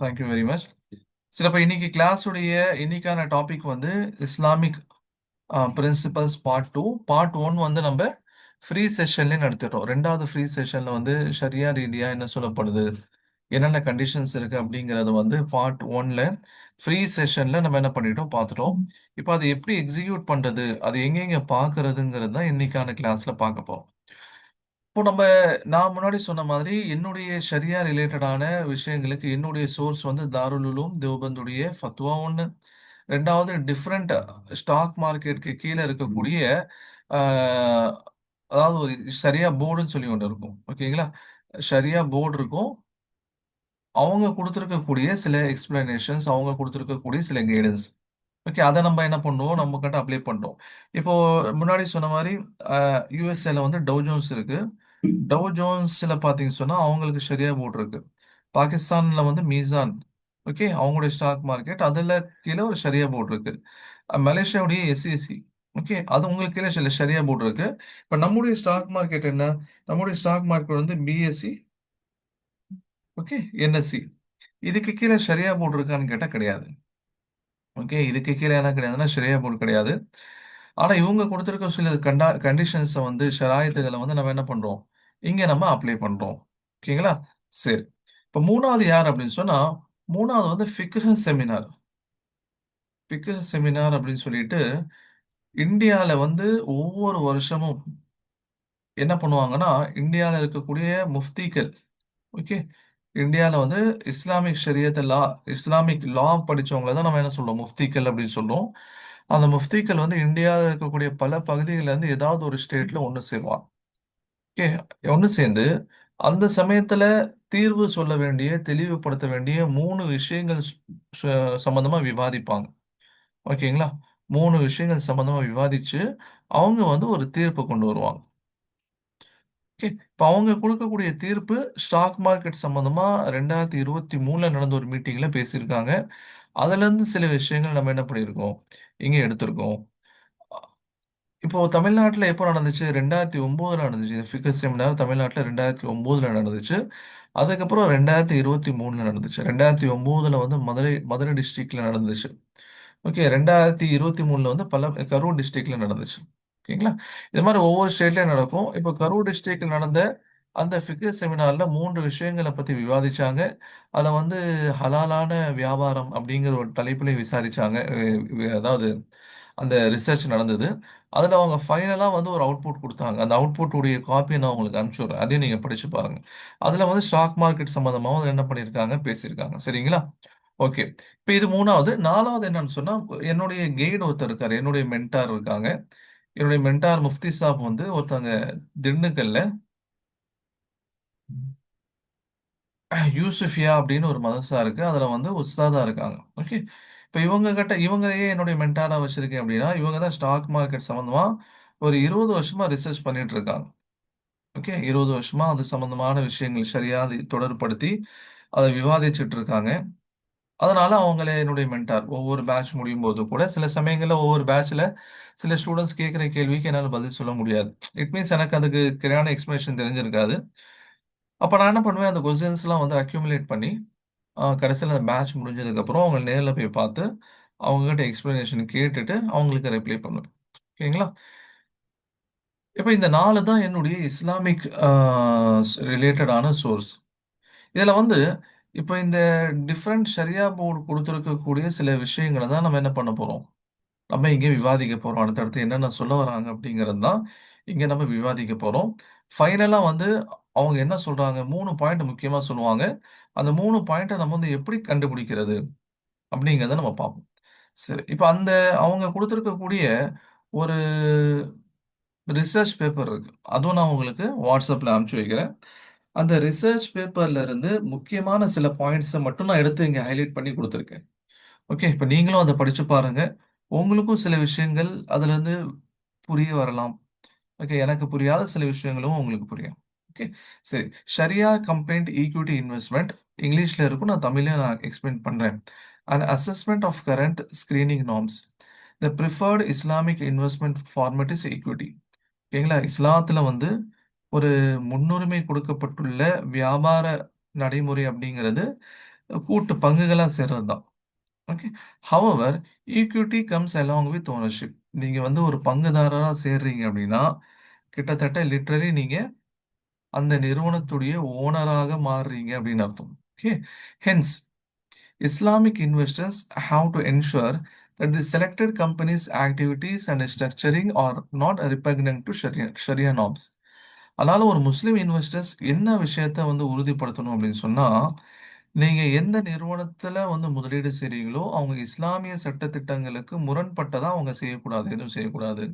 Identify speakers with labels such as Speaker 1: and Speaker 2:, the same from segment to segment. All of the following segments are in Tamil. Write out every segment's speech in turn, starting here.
Speaker 1: Thank you very much. சரி, அப்போ இன்னைக்கு கிளாஸுடைய இன்னைக்கான டாபிக் வந்து இஸ்லாமிக் பிரின்சிபல்ஸ் பார்ட் 1 வந்து நம்ம ஃப்ரீ செஷன்லேயே நடத்திட்டோம். ரெண்டாவது ஃப்ரீ செஷன்ல வந்து ஷரியா ரீதியா என்ன சொல்லப்படுது, என்னென்ன கண்டிஷன்ஸ் இருக்கு அப்படிங்கறது வந்து பார்ட் 1ல ஃப்ரீ செஷன்ல நம்ம என்ன பண்ணிட்டோம் பார்த்துட்டோம். இப்போ அதை எப்படி எக்ஸிக்யூட் பண்றது, அது எங்கெங்க பார்க்கறதுங்கிறது தான் இன்னைக்கான கிளாஸ்ல பார்க்க போறோம். இப்போ நான் முன்னாடி சொன்ன மாதிரி என்னுடைய ஷரியா ரிலேட்டடான விஷயங்களுக்கு என்னுடைய சோர்ஸ் வந்து தாருல் உலூம் தேவபந்துடைய ஃபத்வா ஒன்று. ரெண்டாவது டிஃப்ரெண்ட் ஸ்டாக் மார்க்கெட்டுக்கு கீழே இருக்கக்கூடிய ஆஹ், அதாவது ஒரு ஷரியா போர்டுன்னு சொல்லி ஒன்று இருக்கும். ஓகேங்களா? ஷரியா போர்டு இருக்கும். அவங்க கொடுத்துருக்கக்கூடிய சில எக்ஸ்பிளனேஷன்ஸ், அவங்க கொடுத்துருக்கக்கூடிய சில கைடன்ஸ். ஓகே, அதை நம்ம என்ன பண்ணுவோம், நம்ம கிட்ட அப்ளை பண்றோம். இப்போ முன்னாடி சொன்ன மாதிரி யூஎஸ்ஏல வந்து டவ் ஜோன்ஸ் இருக்கு. டவ் ஜோன்ஸ்ல பாத்தீங்க சொன்னா அவங்களுக்கு சரியா போர்டு இருக்கு. பாகிஸ்தான்ல வந்து மீசான், ஓகே, அவங்களுடைய ஸ்டாக் மார்க்கெட் அதுல கீழே ஒரு ஷரியா போர்டு இருக்கு. மலேசியாவுடைய எஸ்இசி, ஓகே, அது உங்களுக்கு கீழே சில ஷரியா போர்டு இருக்கு. இப்ப நம்முடைய ஸ்டாக் மார்க்கெட் என்ன? நம்முடைய ஸ்டாக் மார்க்கெட் வந்து பிஎஸ்சி, ஓகே, என்எஸ்சி. இதுக்கு கீழே ஷரியா போர்டு இருக்கான்னு கேட்டா கிடையாது. ஓகே, இதுக்கு கீழே என்ன கிடையாதுன்னா ஷரியா போர்டு கிடையாது. ஆனா இவங்க கொடுத்திருக்க சில கண்டிஷன்ஸை வந்து ஷராயத்துகளை வந்து நம்ம என்ன பண்றோம், இங்க நம்ம அப்ளை பண்றோம். ஓகேங்களா? சரி. இப்ப மூணாவது யார் அப்படின்னு சொன்னா, மூணாவது வந்து ஃபிக்ஹ் செமினார் அப்படின்னு சொல்லிட்டு இந்தியால வந்து ஒவ்வொரு வருஷமும் என்ன பண்ணுவாங்கன்னா, இந்தியால இருக்கக்கூடிய முஃப்திகள், ஓகே, இந்தியால வந்து இஸ்லாமிக் ஷரியத் லா, இஸ்லாமிக் லா படிச்சவங்கள தான் நம்ம என்ன சொல்றோம், முஃப்திகள் அப்படின்னு சொல்றோம். அந்த முஃப்திகள் வந்து இந்தியாவில் இருக்கக்கூடிய பல பகுதிகளில இருந்து ஏதாவது ஒரு ஸ்டேட்ல ஒன்று சேருவாங்க. ஓகே, ஒன்று சேர்ந்து அந்த சமயத்துல தீர்வு சொல்ல வேண்டிய, தெளிவுபடுத்த வேண்டிய மூணு விஷயங்கள் சம்பந்தமா விவாதிப்பாங்க. ஓகேங்களா? மூணு விஷயங்கள் சம்பந்தமா விவாதிச்சு அவங்க வந்து ஒரு தீர்ப்பு கொண்டு வருவாங்க. ஓகே, இப்போ அவங்க கொடுக்கக்கூடிய தீர்ப்பு ஸ்டாக் மார்க்கெட் சம்பந்தமா 2023ல நடந்த ஒரு மீட்டிங்ல பேசியிருக்காங்க. அதுல இருந்து சில விஷயங்கள் நம்ம என்ன பண்ணியிருக்கோம், இங்க எடுத்திருக்கோம். இப்போ தமிழ்நாட்டில் எப்போ நடந்துச்சு? 2009ல் நடந்துச்சு. இந்த ஃபிகர் செமினார் தமிழ்நாட்டில் 2009ல் நடந்துச்சு. அதுக்கப்புறம் 2023ல் நடந்துச்சு. 2009ல் வந்து மதுரை மதுரை டிஸ்ட்ரிக்ட்ல நடந்துச்சு. ஓகே, 2023ல் வந்து கரூர் டிஸ்ட்ரிக்ட்ல நடந்துச்சு. ஓகேங்களா? இது மாதிரி ஒவ்வொரு ஸ்டேட்லயும் நடக்கும். இப்போ கரூர் டிஸ்ட்ரிக்ட்ல நடந்த அந்த ஃபிகர் செமினார்ல மூன்று விஷயங்களை பத்தி விவாதிச்சாங்க. அதுல வந்து ஹலாலான வியாபாரம் அப்படிங்கிற ஒரு தலைப்பிலையும் விசாரிச்சாங்க. அதாவது அந்த ரிசர்ச் நடந்தது. அதுல அவங்க ஃபைனலா வந்து ஒரு அவுட்புட் கொடுத்தாங்க. அந்த அவுட்புட் உடைய காப்பி நான் உங்களுக்கு அனுப்பிச்சுடுறேன், அதையும் நீங்க படிச்சு பாருங்க. அதுல வந்து ஸ்டாக் மார்க்கெட் சம்பந்தமாவும் என்ன பண்ணியிருக்காங்க, பேசியிருக்காங்க. சரிங்களா? ஓகே. இப்போ இது மூணாவது. நாலாவது என்னன்னு சொன்னா, என்னுடைய கைடு ஒருத்தர் இருக்காரு, என்னுடைய மென்டார் இருக்காங்க. என்னுடைய மென்டார் முஃப்தி சாப் வந்து ஒருத்தங்க திண்டுக்கல்ல யூசுஃபியா அப்படின்னு ஒரு மதரசா இருக்கு. அதுல வந்து உஸ்தாதா இருக்காங்க. ஓகே, இப்போ இவங்க ஏன் என்னுடைய மென்டாரா வச்சிருக்கேன் அப்படின்னா, இவங்க தான் ஸ்டாக் மார்க்கெட் சம்பந்தமா ஒரு 20 வருஷமா ரிசர்ச் பண்ணிட்டு இருக்காங்க. ஓகே, 20 வருஷமா அது சம்பந்தமான விஷயங்கள் சரியா அதை தொடர்படுத்தி அதை விவாதிச்சுட்டு இருக்காங்க. அதனால அவங்கள என்னுடைய மென்டார். ஒவ்வொரு பேட்ச் முடியும் போது கூட சில சமயங்கள்ல ஒவ்வொரு பேட்ச்ல சில ஸ்டூடெண்ட்ஸ் கேட்குற கேள்விக்கு என்னால் பதில் சொல்ல முடியாது. இட் மீன்ஸ் எனக்கு அதுக்கு சரியான எக்ஸ்பிளனேஷன் தெரிஞ்சிருக்காது. அப்ப நான் என்ன பண்ணுவேன், அந்த கொஸ்டின்ஸ்லாம் வந்து அக்யூமுலேட் பண்ணி கடைசியில் அந்த பேட்ச் முடிஞ்சதுக்கப்புறம் அவங்க நேரில் போய் பார்த்து அவங்ககிட்ட எக்ஸ்பிளனேஷன் கேட்டுட்டு அவங்களுக்கு ரிப்ளை பண்ணுவேன். ஓகேங்களா? இப்போ இந்த நாலு தான் என்னுடைய இஸ்லாமிக் ரிலேட்டடான சோர்ஸ். இதில் வந்து இப்போ இந்த டிஃப்ரெண்ட் ஷரியா போர்டு கொடுத்துருக்கக்கூடிய சில விஷயங்களை தான் நம்ம என்ன பண்ண போகிறோம், நம்ம இங்கே விவாதிக்க போகிறோம். அடுத்தடுத்து என்னென்ன சொல்ல வராங்க அப்படிங்கிறது தான் இங்கே நம்ம விவாதிக்க போகிறோம். ஃபைனலாக வந்து அவங்க என்ன சொல்கிறாங்க, 3 பாயிண்ட் முக்கியமாக சொல்லுவாங்க. அந்த 3 பாயிண்ட்டை நம்ம வந்து எப்படி கண்டுபிடிக்கிறது அப்படிங்கிறத நம்ம பார்ப்போம். சரி, இப்போ அந்த அவங்க கொடுத்துருக்கக்கூடிய ஒரு ரிசர்ச் பேப்பர் இருக்கு. அதுவும் நான் உங்களுக்கு வாட்ஸ்அப்பில் அனுப்பிச்சு வைக்கிறேன். அந்த ரிசர்ச் பேப்பர்ல இருந்து முக்கியமான சில பாயிண்ட்ஸை மட்டும் நான் எடுத்து இங்கே ஹைலைட் பண்ணி கொடுத்துருக்கேன். ஓகே, இப்போ நீங்களும் அதை படிச்சு பாருங்க. உங்களுக்கும் சில விஷயங்கள் அதுல இருந்து புரிய வரலாம். ஓகே, எனக்கு புரியாத சில விஷயங்களும் உங்களுக்கு புரியும். ஓகே, சரி. ஷரியா கம்பெயின்ட் ஈக்விட்டி இன்வெஸ்ட்மெண்ட் இங்கிலீஷ்ல இருக்கும், நான் தமிழ்ல எக்ஸ்பிளைன் பண்றேன். And assessment of current screening norms. The preferred Islamic investment format is equity. ஓகேங்களா? இஸ்லாத்துல வந்து ஒரு முன்னுரிமை கொடுக்கப்பட்டுள்ள வியாபார நடைமுறை அப்படிங்கிறது கூட்டு பங்குகளா சேர்றது தான். Okay. However, equity comes along with ownership. நீங்க வந்து ஒரு பங்குதாரரா சேர்றீங்க அப்படின்னா, கிட்டத்தட்ட லிட்ரலி நீங்க அந்த நிறுவனத்துடைய ஓனராக மாறுறீங்க அப்படின்னு அர்த்தம். Okay. Hence, Islamic investors have to ensure that the selected company's activities and structuring are not repugnant to Sharia norms. அதனால ஒரு முஸ்லிம் இன்வெஸ்டர்ஸ் என்ன விஷயத்த வந்து உறுதிப்படுத்தணும் அப்படின்னு சொன்னா, நீங்க எந்த நிறுவனத்துல வந்து முதலீடு செய்றீங்களோ அவங்க இஸ்லாமிய சட்டதிட்டங்களுக்கு முரண்பட்டதா அவங்க செய்யக்கூடாது, எதுவும் செய்யக்கூடாது.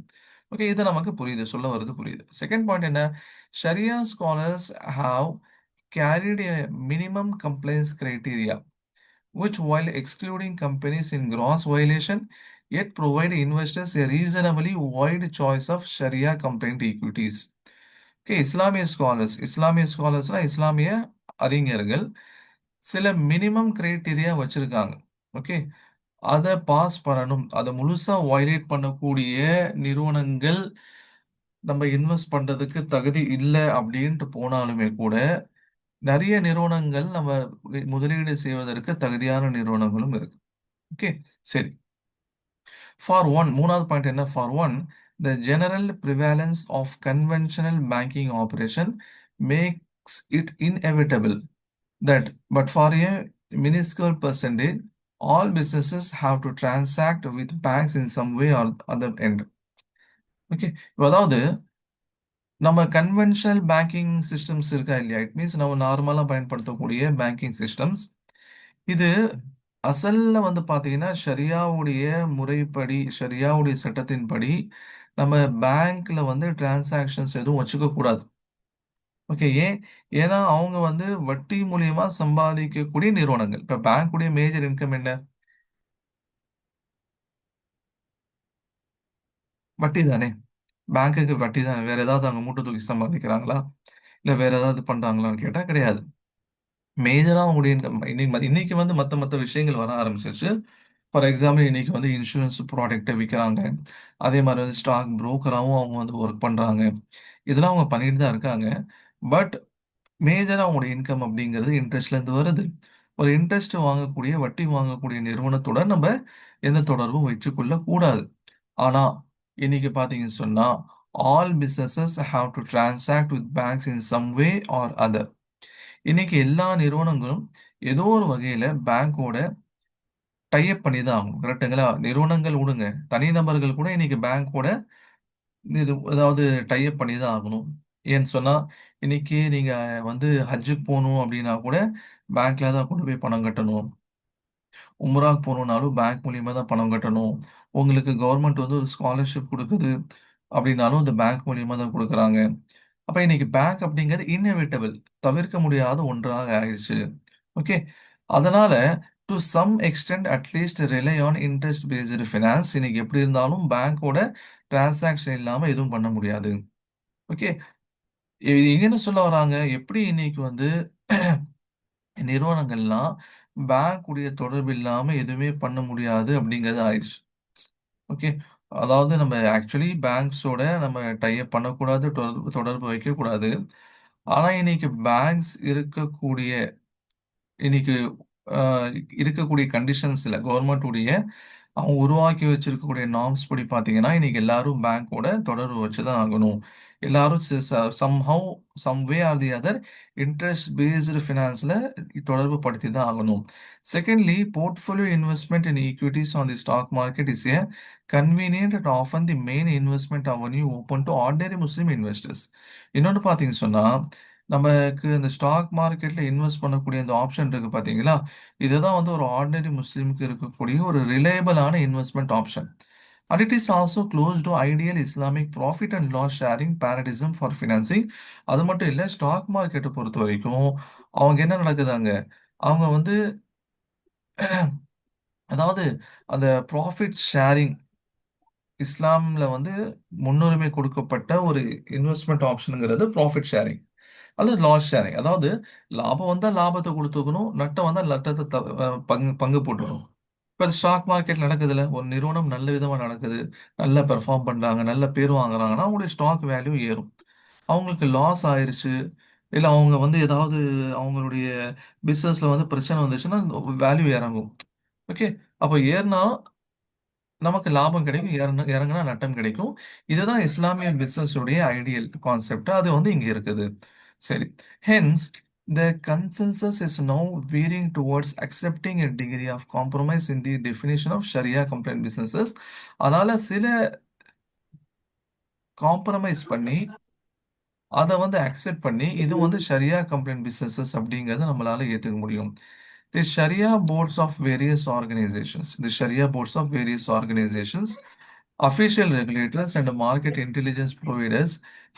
Speaker 1: ஓகே, இது நமக்கு புரியுது, சொல்ல வருது புரியுது. செகண்ட் பாயிண்ட் என்ன? Sharia scholars have carried a minimum compliance criteria which, while excluding companies in gross violation, yet provide investors a reasonably wide choice of Sharia compliant equities. Okay, இஸ்லாமிய ஸ்காலர்ஸ்னா இஸ்லாமிய அறிஞர்கள் சில மினிமம் கிரைட்டீரியா வச்சிருக்காங்க. ஓகே, அதை பாஸ் பண்ணணும். அதை முழுசா வயலேட் பண்ணக்கூடிய நிறுவனங்கள் நம்ம இன்வெஸ்ட் பண்றதுக்கு தகுதி இல்லை அப்படின்ட்டு போனாலுமே கூட நிறைய நிறுவனங்கள் நம்ம முதலீடு செய்வதற்கு தகுதியான நிறுவனங்களும் இருக்கு. ஓகே, சரி. ஃபார் ஒன், மூணாவது பாயிண்ட் என்ன? For one, the general prevalence of conventional banking operation makes it inevitable that, but for a minuscule percentage, all businesses have to transact with banks in some way or other end. Okay, அதாவது நம்ம கன்வென்ஷனல் பேங்கிங் சிஸ்டம்ஸ் இருக்கா இல்லையா, இட் மீன்ஸ் நம்ம நார்மலாக பயன்படுத்தக்கூடிய பேங்கிங் சிஸ்டம்ஸ், இது அசல்ல வந்து பார்த்தீங்கன்னா ஷரியாவுடைய முறைப்படி, ஷரியாவுடைய சட்டத்தின்படி நம்ம பேங்க்ல வந்து டிரான்சாக்ஷன்ஸ் எதுவும் வச்சுக்க கூடாது. ஓகே, ஏன்? ஏன்னா அவங்க வந்து வட்டி மூலியமா சம்பாதிக்கக்கூடிய நிறுவனங்கள். இப்ப பேங்க்குடைய மேஜர் இன்கம் என்ன? வட்டி தானே. பேங்க்குக்கு வட்டி தானே. வேற ஏதாவது அவங்க மூட்டை தூக்கி சம்பாதிக்கிறாங்களா? இல்ல வேற ஏதாவது பண்றாங்களான்னு கேட்டா கிடையாது. மேஜரா அவங்களுடைய இன்கம் இன்னைக்கு வந்து மத்த மத்த விஷயங்கள் வர ஆரம்பிச்சிருச்சு. ஃபார் எக்ஸாம்பிள் இன்னைக்கு வந்து இன்சூரன்ஸ் ப்ராடக்ட்டை விற்கிறாங்க. அதே மாதிரி வந்து ஸ்டாக் புரோக்கராகவும் அவங்க வந்து ஒர்க் பண்றாங்க. இதெல்லாம் அவங்க பண்ணிட்டு தான் இருக்காங்க. பட் மேஜரா அவங்களுடைய இன்கம் அப்படிங்கிறது இன்ட்ரெஸ்ட்ல இருந்து வருது. ஒரு இன்ட்ரெஸ்ட் வாங்கக்கூடிய, வட்டி வாங்கக்கூடிய நிறுவனத்துடன் நம்ம எந்த தொடர்பும் வச்சுக்கொள்ள கூடாது. ஆனா, இன்னைக்கு பார்த்தீங்கன்னு சொன்னா, all businesses have to transact with banks in some way or other. இன்னைக்கு எல்லா நிறுவனங்களும் ஏதோ ஒரு வகையில பேங்கோட டைப் பண்ணி தான் ஆகணும். கரெக்ட்டுங்களா? நிறுவனங்கள் விடுங்க. தனிநபர்கள் கூட இன்னைக்கு பேங்கோட இது ஏதாவது டைப் பண்ணி தான் ஆகணும். ஏன்னு சொன்னா, இன்னைக்கு நீங்க வந்து ஹஜ்ஜுக்கு போணும் அப்படின்னா கூட பேங்க்ல தான் கொண்டு போய் பணம் கட்டணும். உம்ராக்கு போணும்னாலும் பேங்க் மூலியமா தான் பணம் கட்டணும். உங்களுக்கு கவர்மெண்ட் வந்து ஒரு ஸ்காலர்ஷிப் குடுக்குது அப்படின்னாலும் இந்த பேங்க் மூலியமா தான் குடுக்குறாங்க. அப்ப இன்னைக்கு பேங்க் அப்படிங்கிறது இன்னெவிட்டபிள், தவிர்க்க முடியாத ஒன்றாக ஆயிடுச்சு. ஓகே. அதனால to some extent at least rely on interest based finance. இன்னைக்கு எப்படி இருந்தாலும் பேங்கோட டிரான்சாக்ஷன் இல்லாம எதுவும் பண்ண முடியாது. ஓகே. இது எங்கன்னு சொல்ல வராங்க? எப்படி இன்னைக்கு வந்து நிறுவனங்கள்லாம் பேங்க் உடைய தொடர்பு இல்லாம எதுவுமே பண்ண முடியாது அப்படிங்கிறது ஆயிடுச்சு. ஓகே. அதாவது நம்ம ஆக்சுவலி பேங்க்ஸோட நம்ம டை அப் பண்ணக்கூடாது, தொடர்பு தொடர்பு வைக்கக்கூடாது. ஆனா இன்னைக்கு பேங்க்ஸ் இருக்கக்கூடிய இன்னைக்கு அ இருக்கக்கூடிய கண்டிஷன்ஸ்ல கவர்மெண்ட் உடைய அவங்க உருவாக்கி வச்சிருக்கக்கூடிய நார்ம்ஸ் படி பார்த்தீங்கன்னா, இன்னைக்கு எல்லாரும் பேங்கோட தொடர்பு வச்சு தான் ஆகணும். எல்லாரும் somehow some way are the other interest based ஃபினான்ஸ்ல தொடர்பு படுத்தி தான் ஆகணும். Secondly, portfolio investment in equities on the stock market is a convenient and often the main investment avenue open to ordinary Muslim investors. இன்னொன்னு பார்த்தீங்கன்னு சொன்னா, நமக்கு இந்த ஸ்டாக் மார்க்கெட்ல இன்வெஸ்ட் பண்ணக்கூடிய இந்த ஆப்ஷன் இருக்கு பார்த்தீங்களா? இதுதான் வந்து ஒரு ஆர்டினரி முஸ்லிம்க்கு இருக்கக்கூடிய ஒரு ரிலையபிளான investment option. And it is also close to ideal Islamic profit and loss sharing paradigm for financing. அது மட்டும் இல்ல, ஸ்டாக் மார்க்கெட்டை பொறுத்த வரைக்கும் அவங்க என்ன நடக்குதாங்க? அவங்க வந்து அதாவது அந்த ப்ராஃபிட் ஷேரிங், இஸ்லாம்ல வந்து முன்னுரிமை கொடுக்கப்பட்ட ஒரு இன்வெஸ்ட்மெண்ட் ஆப்ஷனுங்கிறது ப்ராஃபிட் ஷேரிங் அல்லது லாஸ் ஷேரிங். அதாவது லாபம் வந்தா லாபத்தை கொடுத்துக்கணும், நட்டம் வந்தா நட்டத்தை பங்கு பங்கு போட்டுக்கணும். இப்போ ஸ்டாக் மார்க்கெட் நடக்குதுல்ல, ஒரு நிறுவனம் நல்ல விதமா நடக்குது, நல்லா பெர்ஃபார்ம் பண்றாங்க, நல்ல பேர் வாங்குறாங்கன்னா அவங்களுடைய ஸ்டாக் வேல்யூ ஏறும். அவங்களுக்கு லாஸ் ஆயிருச்சு, இல்ல அவங்க வந்து ஏதாவது அவங்களுடைய பிசினஸ்ல வந்து பிரச்சனை வந்துச்சுன்னா வேல்யூ இறங்கும். ஓகே. அப்ப ஏறுனா நமக்கு லாபம் கிடைக்கும், இறங்குனா நட்டம் கிடைக்கும். இதுதான் இஸ்லாமிய பிசினஸ் உடைய ஐடியல் கான்செப்ட். அது வந்து இங்க இருக்குது. சரி. Hence the consensus is now veering towards accepting a degree of compromise in the definition of sharia compliant businesses. அதனால சில காம்ப்ரமைஸ் பண்ணி அதை வந்து அக்செப்ட் பண்ணி இது வந்து ஷரியா கம்ப்ளைண்ட் பிசினஸஸ் அப்படிங்கறத நம்மளால ஏத்துக்க முடியும். The Sharia boards of various organizations, official regulators, and market intelligence providers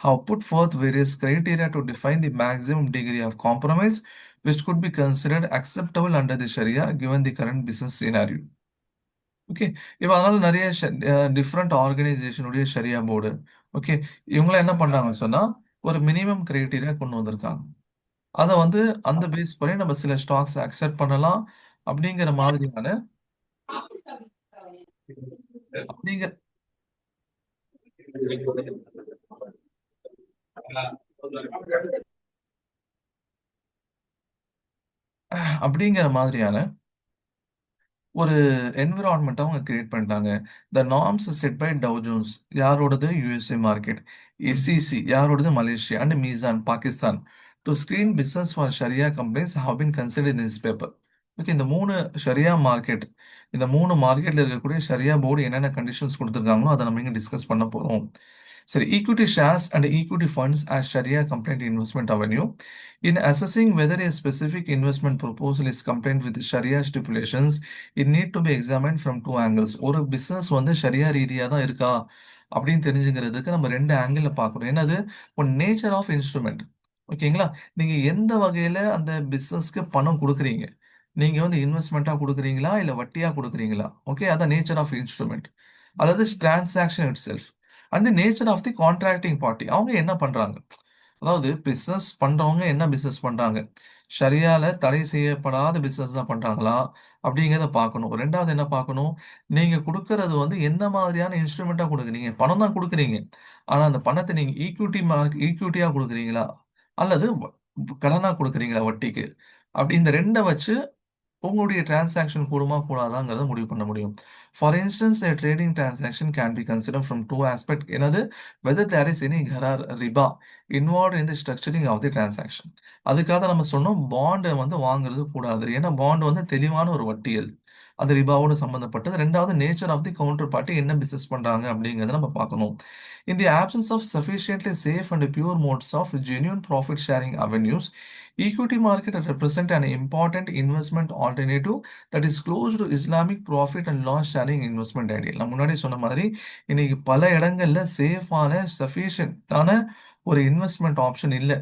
Speaker 1: have put forth various criteria to define the maximum degree of compromise which could be considered acceptable under the Sharia given the current business scenario. Okay. இப்போ அதனால நிறைய டிஃப்ரெண்ட் ஆர்கனைசேஷனுடைய ஷரியா போர்டு, ஓகே, இவங்களாம் என்ன பண்றாங்கன்னு சொன்னா ஒரு மினிமம் கிரைட்டீரியா கொண்டு வந்திருக்காங்க. அதை வந்து அந்த பேஸ் பண்ணி நம்ம சில ஸ்டாக்ஸ் அக்செப்ட் பண்ணலாம் அப்படிங்கிற மாதிரியான அப்படிங்கிற அப்படிங்கிற மாதிரியான ஒரு என்விரான்மெண்ட் அவங்க கிரியேட் பண்ணிட்டாங்க. The norms set by Dow Jones, யாரோடது யுஎஸ்ஏ மார்க்கெட், எஸ்இசி யாரோடது Malaysia, and Meezan Pakistan, to screen business for sharia companies have been considered in this paper. Okay. இந்த மூணு ஷரியா மார்க்கெட், இந்த மூணு மார்க்கெட்ல இருக்கக்கூடிய ஷரியா போர்டு என்னென்ன கண்டிஷன்ஸ் கொடுத்துருக்காங்களோ அதை நம்ம இங்க டிஸ்கஸ் பண்ண போறோம். சரி. Equity shares and equity funds as sharia compliant investment avenue. In assessing whether a specific investment proposal is compliant with Sharia stipulations, it need to be examined from two angles. ஒரு பிசினஸ் வந்து ஷரியா ரீதியா தான் இருக்கா அப்படின்னு தெரிஞ்சுக்கிறதுக்கு நம்ம ரெண்டு ஆங்கிள் பார்க்கணும். என்னது? ஒரு நேச்சர் ஆஃப் இன்ஸ்ட்ருமெண்ட். ஓகேங்களா? நீங்க எந்த வகையில அந்த பிசினஸ்க்கு பணம் கொடுக்குறீங்க? நீங்க வந்து இன்வெஸ்ட்மெண்ட்டா கொடுக்குறீங்களா இல்ல வட்டியா கொடுக்குறீங்களா? ஓகே. அதான் நேச்சர் ஆஃப் இன்ஸ்ட்ருமெண்ட். அதாவது transaction itself and the nature of the contracting party, அவங்க என்ன பண்றாங்க. அதாவது பிசினஸ் பண்றவங்க என்ன பிசினஸ் பண்றாங்க, ஷரியால தடை செய்யப்படாத பிசினஸ் தான் பண்றாங்களா அப்படிங்கிறத பார்க்கணும். ரெண்டாவது என்ன பார்க்கணும், நீங்க கொடுக்கறது வந்து எந்த மாதிரியான இன்ஸ்ட்ருமெண்டா கொடுக்குறீங்க. பணம் தான் கொடுக்குறீங்க, ஆனா அந்த பணத்தை நீங்க ஈக்விட்டியா கொடுக்குறீங்களா அல்லது கடனா கொடுக்குறீங்களா வட்டிக்கு. அப்படி இந்த ரெண்டை வச்சு உங்களுடைய டிரான்சாக்ஷன் கூடுமா கூடாதாங்கிறத முடிவு பண்ண முடியும். For instance a trading transaction can be considered from two aspects. என்னது? whether there is any gharar riba involved in the structuring of the transaction. அதுக்காக நம்ம சொன்னோம் பாண்ட் வந்து வாங்குறது கூடாது, ஏன்னா பாண்ட் வந்து தெளிவான ஒரு வட்டியல், அது ரிபாவோட சம்பந்தப்பட்டது. ரெண்டாவது nature of the counter party என்ன பிசினஸ் பண்றாங்க அப்படிங்கறத நம்ம பார்க்கணும். In the absence of sufficiently safe and pure modes of genuine profit sharing avenues, equity market represent an important investment alternative that is close to Islamic profit and loss sharing investment idea. நான் முன்னாடி சொன்ன மாதிரி இன்னைக்கு பல இடங்கள்ல சேஃபான சஃபிஷியன்டான ஒரு இன்வெஸ்ட்மெண்ட் ஆப்ஷன் இல்லை.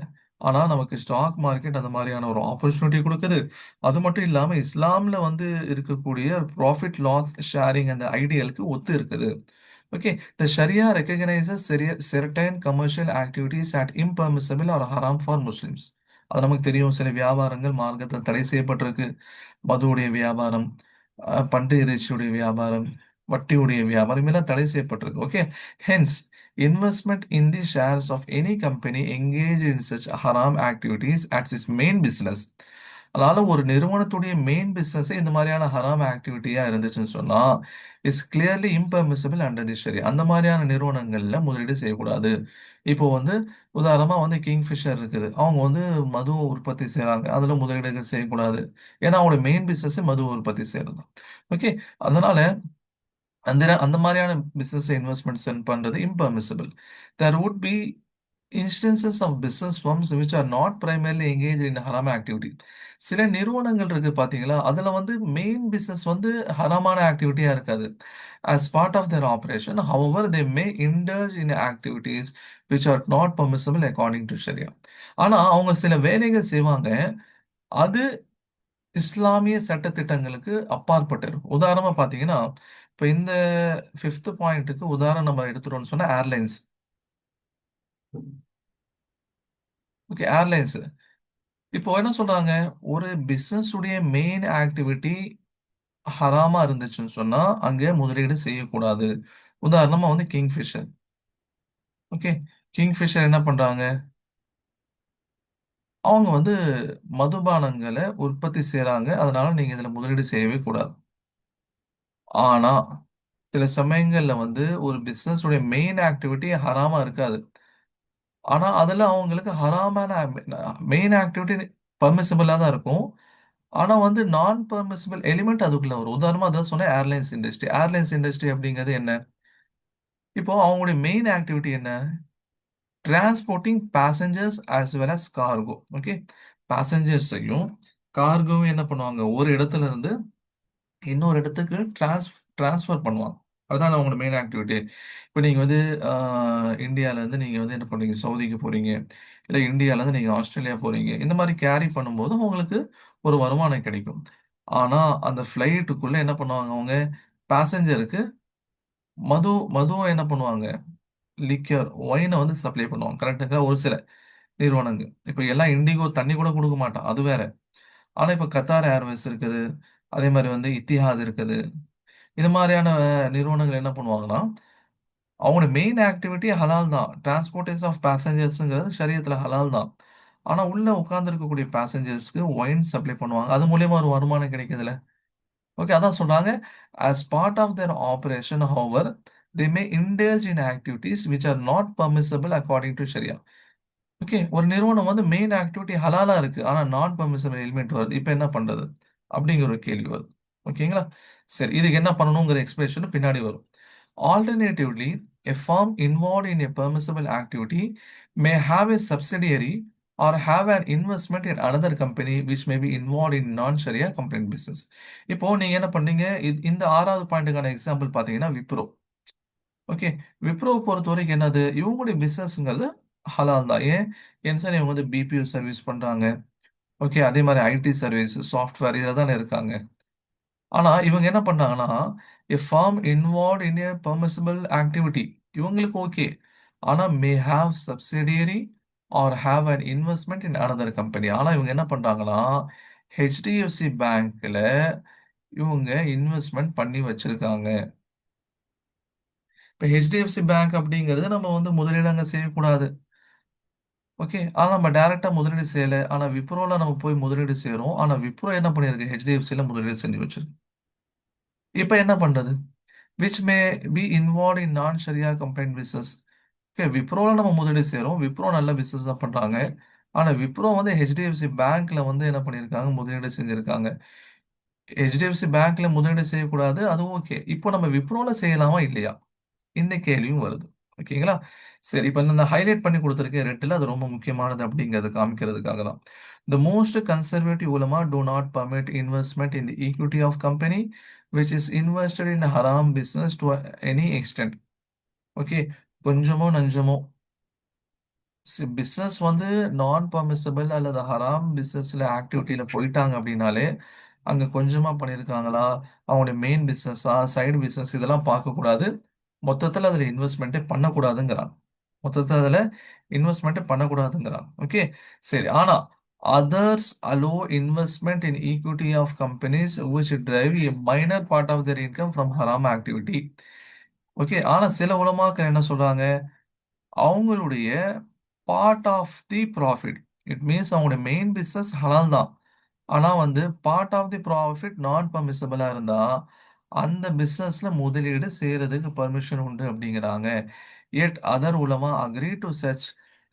Speaker 1: ஆனா நமக்கு ஸ்டாக் மார்க்கெட் அந்த மாதிரியான ஒரு ஆப்பர்ச்சுனிட்டி கொடுக்குது. அது மட்டும் இல்லாம இஸ்லாம்ல வந்து இருக்கக்கூடிய ப்ராஃபிட் லாஸ் ஷேரிங் அந்த ஐடியலுக்கு ஒத்து இருக்குது. Okay. The Sharia recognizes certain commercial activities as impermissible or haram for Muslims. அது நமக்கு தெரியும். சில வியாபாரங்கள் மார்க்கத்தில் தடை செய்யப்பட்டிருக்கு. மதுவுடைய வியாபாரம், பன்றி இறைச்சியுடைய வியாபாரம், வட்டியுடைய வியாபாரம் இதெல்லாம் தடை செய்யப்பட்டிருக்கு. Okay. Hence investment in the shares of any company engage in such haram activities at is main business. அதனால ஒரு நிறுவனத்துடைய மெயின் பிசினஸ் இந்த மாதிரியான ஹராம் ஆக்டிவிட்டியா இருந்துச்சுன்னு சொன்னா இஸ் கிளியர்லி இம்பர்மிசிபிள் அண்டர் தி ஷரியா. அந்த மாதிரியான நிறுவனங்கள்ல முதலீடு செய்யக்கூடாது. இப்போ வந்து உதாரணமா வந்து கிங்ஃபிஷர் இருக்குது, அவங்க வந்து மது உற்பத்தி செய்றாங்க, அதுல முதலீடுகள் செய்யக்கூடாது. ஏன்னா அவங்களோட மெயின் பிசினஸ் மது உற்பத்தி செய்யறது தான். ஓகே. அதனால அந்த மாதிரியான பிசினஸ் இன்வெஸ்ட்மெண்ட் பண்றது impermissible. There would be instances of business firms which are not primarily engaged in haram activity. சில நிறுவனங்கள் இருக்கு பாத்தீங்களா, அதுல வந்து மெயின் பிசினஸ் வந்து ஹராமான ஆக்டிவிட்டியா இருக்காது. as part of their operation, however they may indulge in activities which are not permissible according to sharia. ஆனா அவங்க சில வேலைகள் செய்வாங்க, அது இஸ்லாமிய சட்டதிட்டங்களுக்கு அப்பாற்பட்டது. உதாரணமா பாத்தீங்கன்னா, இப்ப இந்த ஃபிஃப்த் பாயிண்ட்டுக்கு உதாரணம் நம்ம எடுத்துட்டோம்னு சொன்னா ஏர்லைன்ஸ். ஓகே. ஏர்லைன்ஸ் இப்போ என்ன சொல்றாங்க, ஒரு பிசினஸ் உடைய மெயின் ஆக்டிவிட்டி ஹராமா இருந்துச்சுன்னு சொன்னா அங்க முதலீடு செய்யக்கூடாது. உதாரணமா வந்து கிங்ஃபிஷர். ஓகே. கிங்ஃபிஷர் என்ன பண்றாங்க, அவங்க வந்து மதுபானங்கள உற்பத்தி செய்றாங்க. அதனால நீங்க இதுல முதலீடு செய்யவே கூடாது. ஆனா, சில சமயங்கள்ல வந்து ஒரு பிசினஸ் உடைய மெயின் ஆக்டிவிட்டி ஹராமா இருக்காது. ஆனா, அதுல அவங்களுக்கு ஹராமான மெயின் ஆக்டிவிட்டி பெர்மிசிபிளா தான் இருக்கும். ஆனா வந்து நான் பெர்மிசிபிள் எலிமெண்ட் அதுக்குள்ள வரும். உதாரணமா அதான் சொன்னேன் ஏர்லைன்ஸ் இண்டஸ்ட்ரி. ஏர்லைன்ஸ் இண்டஸ்ட்ரி அப்படிங்கிறது என்ன? இப்போ அவங்களுடைய மெயின் ஆக்டிவிட்டி என்ன? Transporting passengers as well as cargo. Okay. பேசஞ்சர்ஸையும் கார்கோவும் என்ன பண்ணுவாங்க? ஒரு இடத்துல இருந்து இன்னொரு இடத்துக்கு ட்ரான்ஸ்ஃபர் பண்ணுவாங்க. அதுதான் அவங்களோட மெயின் ஆக்டிவிட்டி. இப்ப நீங்க வந்து அ இந்தியாலருந்து நீங்க வந்து என்ன பண்றீங்க? சவுதிக்கு போறீங்க. இல்ல இந்தியாலருந்து நீங்க ஆஸ்திரேலியா போறீங்க. இந்த மாரி கேரி பண்ணும்போது உங்களுக்கு ஒரு வருமானம் கிடைக்கும். ஆனா, அந்த ஃப்ளைட்டுக்குள்ள என்ன பண்ணுவாங்க அவங்க? பேசஞ்சருக்கு மதுவ என்ன பண்ணுவாங்க? லிக்யூர், ஒயின வந்து சப்ளை பண்ணுவாங்க. கரெக்ட்டுங்களா? ஒரு சில நிறுவனங்கள். இப்ப எல்லாம் இண்டிகோ தண்ணி கூட குடுக்க மாட்டான். அது வேற. ஆனா, இப்ப கத்தார் ஏர்வேஸ் இருக்குது. அதே மாரி வந்து இத்திஹாத் இருக்குது. இது மாரியான நிறுவனங்கள் என்ன பண்ணுவாங்கன்னா, அவங்களோட மெயின் ஆக்டிவிட்டி ஹலால் தான். டிரான்ஸ்போர்டேஷன் ஆஃப் பேசஞ்சர்ஸ்ங்கிறது ஷரியத்துல ஹலால் தான். ஆனா, உள்ள உட்கார்ந்திருக்கக்கூடிய பேசஞ்சர்ஸ்க்கு ஒயின் சப்ளை பண்ணுவாங்க. அது மூலியமா ஒரு வருமானம் கிடைக்குதுல்ல. ஓகே. அதான் சொல்றாங்க. "As part of their operation, however, they may indulge in activities which are not permissible according to Sharia." Okay. ஒரு நிறுவனம் வந்து மெயின் ஆக்டிவிட்டி ஹலாலா இருக்கு. ஆனா நான் பெர்மிசிபிள் எலிமெண்ட் வருது. இப்ப என்ன பண்றது? அப்படிங்கிற ஒரு கேள்வி வருது. ஓகேங்களா? சரி. இதுக்கு என்ன பண்ணணுங்கிற எக்ஸ்பிளனேஷன் பின்னாடி வரும். Alternatively, a firm involved in a permissible activity may have a subsidiary or have an investment in another company which may be involved in non-Sharia compliant business. இப்போ நீங்க என்ன பண்ணீங்க? இந்த 6வது பாயிண்ட்டுக்கான எக்ஸாம்பிள் பார்த்தீங்கன்னா, விப்ரோ. ஓகே. விப்ரோவ பொறுத்தவரைக்கும் என்னது? இவங்களுடைய பிசினஸ்ங்கிறது ஹலால் தான். ஏன்? ஏன்னு இவங்க வந்து பிபிஓ சர்வீஸ் பண்றாங்க. ஓகே. அதே மாரி ஐடி சர்வீஸ், சாஃப்ட்வேர் இதுல தானே இருக்காங்க. ஆனா இவங்க என்ன பண்ணாங்கன்னா, a firm involved in a permissible activity. இவங்களுக்கு ஓகே. ஆனா may have subsidiary or have an investment in another company. ஆனா இவங்க என்ன பண்றாங்கன்னா, HDFC பேங்க்ல இவங்க இன்வெஸ்ட்மென்ட் பண்ணி வச்சிருக்காங்க. இப்ப HDFC பேங்க் அப்படிங்கிறது நம்ம வந்து முதலீடு அங்க செய்யக்கூடாது. ஓகே. ஆனா நம்ம டைரக்ட்டா முதலீடு செய்யல. ஆனா விப்ரோல நம்ம போய் முதலீடு செய்றோம். ஆனா விப்ரோ என்ன பண்ணியிருக்கு? HDFCல முதலீடு செஞ்சு வச்சிருக்கு. இப்ப என்ன பண்றது? விச் மே பி இன்வால்வ்ட் இன் நான் ஷரியா கம்பெனி பிசினஸ். ஓகே. விப்ரோல நம்ம முதலீடு செய்றோம். விப்ரோ நல்ல பிசினஸ் தான் பண்றாங்க. ஆனா விப்ரோ வந்து HDFC பேங்க்ல வந்து என்ன பண்ணியிருக்காங்க? முதலீடு செஞ்சிருக்காங்க. HDFC பேங்க்ல முதலீடு செய்யக்கூடாது. அது ஓகே. இப்போ நம்ம விப்ரோல செய்யலாமா? இல்லையா? இந்த கேள்வியும் வருது. ஓகேங்களா? சரி. இப்ப நான் ஹைலைட் பண்ணி குடுத்திருக்கேன் ரெட்ல. அது ரொம்ப முக்கியமானது அப்படிங்கிறத காமிக்கிறதுக்காக தான். The most conservative ulama do not permit investment in the equity of company which is invested in haram business to any extent. Okay. கொஞ்சமோ நஞ்சமோ பிசினஸ் வந்து நான் பெர்மிசிபிள் அல்லது ஹராம் பிசினஸ்ல ஆக்டிவிட்டில போயிட்டாங்க அப்படின்னாலே, அங்க கொஞ்சமா பண்ணியிருக்காங்களா? அவங்களுடைய மெயின் பிசினஸா? சைடு பிசினஸ் இதெல்லாம் பார்க்கக்கூடாது. மொத்தத்துல அதுல இன்வெஸ்ட்மென்ட்டே பண்ணக்கூடாதுங்கிறான். மொத்தத்துல அதுல இன்வெஸ்ட்மென்ட்டே பண்ணக்கூடாதுங்கிறான். ஓகே. சரி. ஆனா others allow investment in equity of companies which derive a minor part of their income from haram activity. Okay. ஆனா சில உலமாக்கள் என்ன சொல்றாங்க? அவங்களுடைய part of the profit. It means அவங்களுடைய மெயின் பிசினஸ் ஹலால் தான். ஆனா வந்து பார்ட் ஆஃப் தி ப்ராஃபிட் நான் பெர்மிசிபிளா இருந்தா, அந்த பிசினஸ்ல முதலீடு செய்றதுக்கு பெர்மிஷன் உண்டு அப்படிங்கிறாங்க. எட் அதர் உலமா agree to such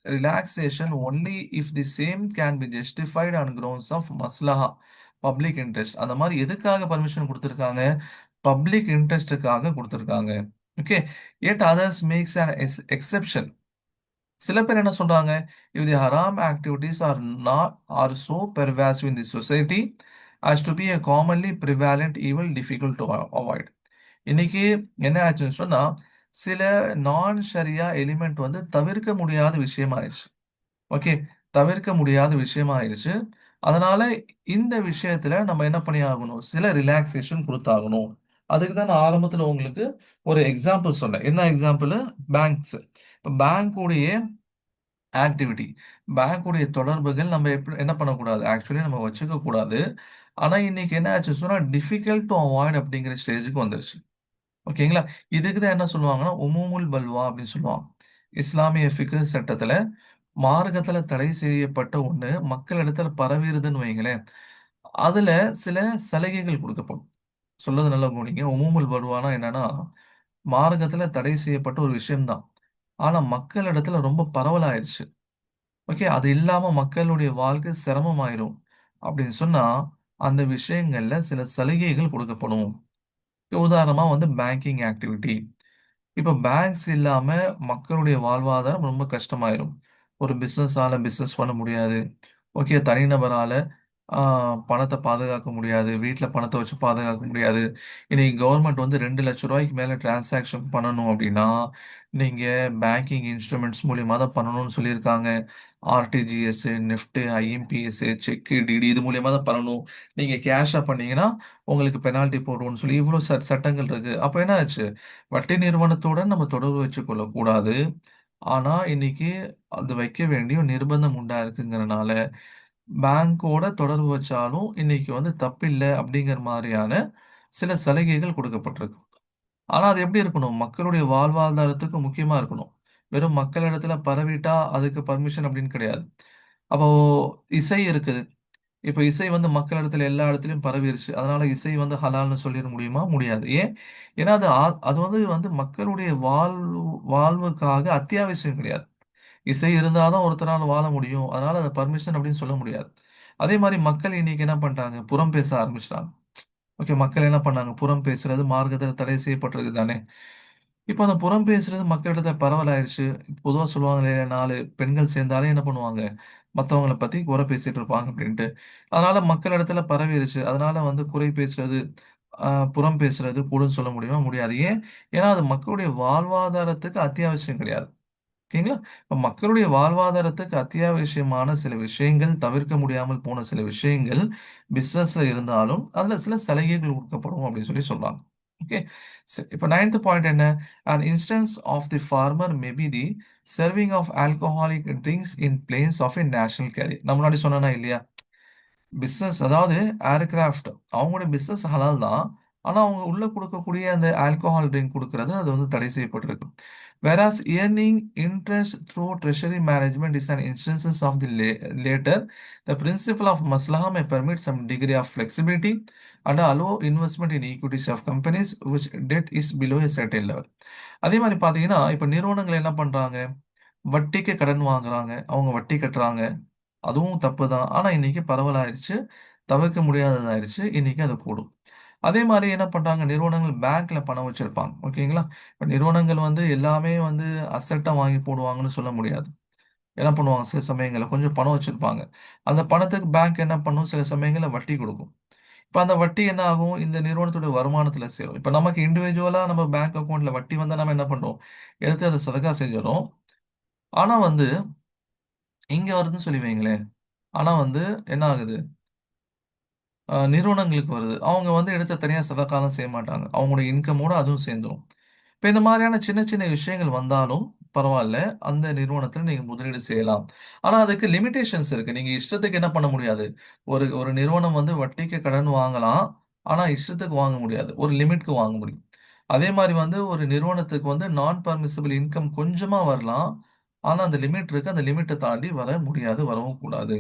Speaker 1: relaxation only if the same can be justified on grounds of மஸ்லஹா, பப்ளிக் இன்ட்ரெஸ்ட். அந்த மாரி எதுக்காக பெர்மிஷன் குடுத்திருக்காங்க? பப்ளிக் இன்ட்ரெஸ்ட்டுக்காக குடுத்திருக்காங்க. Okay. Yet others makes an exception. சில பேர் என்ன சொல்றாங்க? "If the haram activities are so pervasive in the society as to be a commonly prevalent evil difficult to avoid." இன்னைக்கு என்ன ஆச்சுன்னு சொன்னா, சில நான் ஷரியா எலிமெண்ட் வந்து தவிர்க்க முடியாத விஷயமாயிருச்சு. ஓகே. தவிர்க்க முடியாத விஷயமாயிருச்சு. அதனால இந்த விஷயத்துல நம்ம என்ன பண்ணி ஆகணும்? சில ரிலாக்சேஷன் குடுத்தாகணும். அதுக்கு தான் நான் ஆரம்பத்துல உங்களுக்கு ஒரு எக்ஸாம்பிள் சொன்னேன். என்ன எக்ஸாம்பிள்? பேங்க்ஸ். இப்ப பேங்க்குடைய ஆக்டிவிட்டி. பேங்குடைய தொடர்புகள் நம்ம என்ன பண்ணக்கூடாது? ஆக்சுவலி நம்ம வச்சுக்க கூடாது. ஆனா, இன்னைக்கு என்ன ஆச்சு சொன்னா, டிஃபிகல்ட் டூ அவாய்ட் அப்படிங்கிற ஸ்டேஜ்க்கு வந்துருச்சு. ஓகேங்களா? இதுக்கு தான் என்ன சொல்லுவாங்கன்னா, உமூமுல் பல்வா அப்படின்னு சொல்லுவாங்க. இஸ்லாமிய ஃபிக்ஹ் சட்டத்துல மார்க்கத்துல தடை செய்யப்பட்ட ஒண்ணு மக்களிடத்துல பரவிருதுன்னு வைங்களேன். அதுல சில சலுகைகள் கொடுக்கப்படும். சொல்றது நல்லா கவனிங்க. உமூமுல் பருவானா என்னன்னா, மார்க்கத்துல தடை செய்யப்பட்ட ஒரு விஷயம்தான். ஆனா மக்களிடத்துல ரொம்ப பரவலாயிருச்சு. ஓகே. அது இல்லாம மக்களுடைய வாழ்க்கை சிரமமாயிரும். அப்படின்னு சொன்னா, அந்த விஷயங்கள்ல சில சலுகைகள் கொடுக்கப்படும். உதாரணமா வந்து பேங்கிங் ஆக்டிவிட்டி. இப்ப பேங்க்ஸ் இல்லாம மக்களுடைய வாழ்வாதாரம் ரொம்ப கஷ்டமாயிரும். ஒரு பிசினஸால பிசினஸ் பண்ண முடியாது. ஓகே. தனிநபரால ஆ பணத்த பாதுகாக்க முடியாது. வீட்ல பணத்த வச்சு பாதுகாக்க முடியாது. இன்னைக்கு கவர்மெண்ட் வந்து ரூ. 2,00,000 மேல டிரான்சாக்ஷன் பண்ணணும் அப்டின்னா, நீங்க பேங்கிங் இன்ஸ்ட்ருமென்ட்ஸ் மூலியமா தான் பண்ணணும்னு சொல்லியிருக்காங்க. RTGS, NEFT, IMPS, cheque, DD இது மூலியமா தான் பண்ணணும். நீங்க கேஷா பண்ணீங்கன்னா, உங்களுக்கு பெனால்டி போடுவோம்னு சொல்லி இவ்ளோ சட்டங்கள் இருக்கு. அப்ப என்ன ஆச்சு? வட்டி நிறுவனத்துடன் நம்ம தொடர்பு வச்சுக் கொள்ளக்கூடாது. ஆனா, இன்னைக்கு அது வைக்க வேண்டிய நிர்பந்தம் உண்டா இருக்குங்கிறனால, பேங்கோட தொடர்பு வச்சாலும் இன்னைக்கு வந்து தப்பில்ல அப்படிங்கிற மாரியான சில சலுகைகள் கொடுக்கப்பட்டிருக்கு. ஆனா, அது எப்படி இருக்கணும்? மக்களுடைய வாழ்வாதாரத்துக்கு முக்கியமா இருக்கணும். வெறும் மக்களிடத்துல பரவிட்டா அதுக்கு பர்மிஷன் அப்படின்னு கிடையாது. அப்போ இசை இருக்குது. இப்ப இசை வந்து மக்களிடத்துல எல்லா இடத்துலயும் பரவிருச்சு. அதனால இசை வந்து ஹலால்ன்னு சொல்லிற முடியுமா? முடியாது. ஏன்? ஏன்னா அது வந்து மக்களுடைய வாழ்வுக்காக அத்தியாவசியம் கிடையாது. இசை இருந்தா தான் ஒருத்தரால வாழ முடியும். அதனால அத பர்மிஷன் அப்படின்னு சொல்ல முடியாது. அதே மாரி மக்கள் இன்னைக்கு என்ன பண்ட்டாங்க? புறம் பேச ஆரம்பிச்சுட்டாங்க. ஓகே. மக்கள் என்ன பண்ணாங்க? புறம் பேசுறது மார்க்கத்துல தடை செய்யப்பட்டிருக்கு தானே! இப்ப அந்த புறம் பேசுறது மக்களிடத்துல பரவலாயிருச்சு. பொதுவா சொல்லுவாங்களே 4 பெண்கள் சேர்ந்தாலே என்ன பண்ணுவாங்க? மத்தவங்கள பத்தி குறை பேசிட்டு இருப்பாங்க அப்டின்ட்டு. அதனால மக்களிடத்துல பரவிருச்சு. அதனால வந்து குறை பேசுறது, புறம் பேசுறது கூடுன்னு சொல்ல முடியுமா? முடியாது. ஏன்? ஏன்னா அது மக்களுடைய வாழ்வாதாரத்துக்கு அத்தியாவசியம் கிடையாது. ஓகேங்களா? இப்ப மக்களுடைய வாழ்வாதாரத்துக்கு அத்தியாவசியமான சில விஷயங்கள், தவிர்க்க முடியாமல் போன சில விஷயங்கள் பிசினஸ்ல இருந்தாலும், அதுல சில சலுகைகள் குடுக்கப்படும் அப்படின்னு சொல்லி சொல்றாங்க. ஓகே. சரி. இப்ப 9த் பாயிண்ட் என்ன? An instance of the farmer may be the serving of alcoholic drinks in place of a national carry. நான் முன்னாடி சொன்னேனா இல்லையா? பிசினஸ் அதாவது ஏர்கிராஃப்ட் அவங்களுடைய பிசினஸ் ஹலால் தான். ஆனா, அவங்க உள்ள குடுக்கக்கூடிய அந்த ஆல்கோஹால் ட்ரிங்க் குடுக்குறது அது வந்து தடை செய்யப்பட்டிருக்கு. Whereas earning interest through treasury management is an instances of the later, the principle of maslaha may permit some degree of flexibility and allow investment in equities of companies which debt is below a certain level. அதே மாரி பார்த்தீங்கன்னா, இப்ப நிறுவனங்கள் என்ன பண்றாங்க? வட்டிக்கு கடன் வாங்குறாங்க. அவங்க வட்டி கட்டுறாங்க. அதுவும் தப்பு தான். ஆனா இன்னைக்கு பரவலாயிருச்சு. தவிர்க்க முடியாததாயிருச்சு. இன்னைக்கு அது கூடும். அதே மாரி என்ன பண்றாங்க, நிறுவனங்கள் பேங்க்ல பணம் வச்சிருப்பாங்க. ஓகேங்களா? இப்ப நிறுவனங்கள் வந்து எல்லாமே வந்து அசெட்டா வாங்கி போடுவாங்கன்னு சொல்ல முடியாது. என்ன பண்ணுவாங்க சில சமயங்கள்ல கொஞ்சம் பணம் வச்சிருப்பாங்க. அந்த பணத்துக்கு பேங்க் என்ன பண்ணும், சில சமயங்கள்ல வட்டி குடுக்கும். இப்ப அந்த வட்டி என்ன ஆகும், இந்த நிறுவனத்துடைய வருமானத்துல சேரும். இப்ப நமக்கு இண்டிவிஜுவலா நம்ம பேங்க் அக்கவுண்ட்ல வட்டி வந்தா நம்ம என்ன பண்றோம், எடுத்து அத சதக்கா செஞ்சுர்றோம். ஆனா வந்து இங்க வருதுன்னு சொல்லி வைங்களேன். ஆனா வந்து என்ன ஆகுது? நிறுவனங்களுக்கு வருது. அவங்க வந்து எடுத்து தனியா சதக்காலாம் செய்ய மாட்டாங்க. அவங்களுடைய இன்கமோட அதுவும் சேர்ந்துரும். இப்ப இந்த மாதிரியான சின்ன சின்ன விஷயங்கள் வந்தாலும் பரவால்ல. அந்த நிறுவனத்துல நீங்க முதலீடு செய்யலாம். ஆனா அதுக்கு லிமிட்டேஷன்ஸ் இருக்கு. நீங்க இஷ்டத்துக்கு என்ன பண்ண முடியாது. ஒரு ஒரு நிறுவனம் வந்து வட்டிக்கு கடன் வாங்கலாம். ஆனா இஷ்டத்துக்கு வாங்க முடியாது. ஒரு லிமிட்க்கு வாங்க முடியும். அதே மாரி வந்து ஒரு நிறுவனத்துக்கு வந்து நான் பெர்மிசிபிள் இன்கம் கொஞ்சமா வரலாம். ஆனா அந்த லிமிட் இருக்கு. அந்த லிமிட்ட தாண்டி வர முடியாது. வரவும் கூடாது.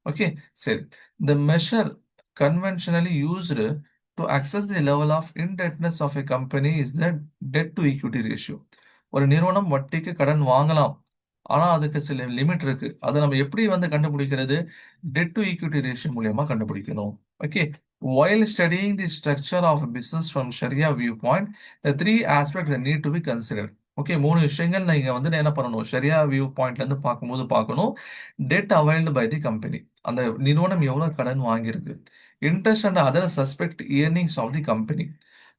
Speaker 1: ஓகே. சரி. The measure conventionally used to access the level of indebtedness of a company is the debt to equity ratio. ஒரு நிறுவனம் வட்டிக்கு கடன் வாங்கலாம். ஆனா, அதுக்கு சில லிமிட் இருக்கு. அத நம்ம எப்படி வந்து கண்டுபிடிக்கிறது? டெட் டு ஈக்விட்டி ரேஷியோ மூலியமா கண்டுபிடிக்கணும். Okay. While studying the structure of a business from Sharia viewpoint, the three aspects that need to be considered. Okay. 3 விஷயங்கள் நீங்க வந்து என்ன பண்ணணும்? ஷரியா வியூ பாயிண்ட்ல இருந்து பார்க்கும்போது பார்க்கணும். Debt availed by the company. அந்த நிறுவனம் எவ்வளவு கடன் வாங்கியிருக்கு. Interest and other suspect earnings of the company.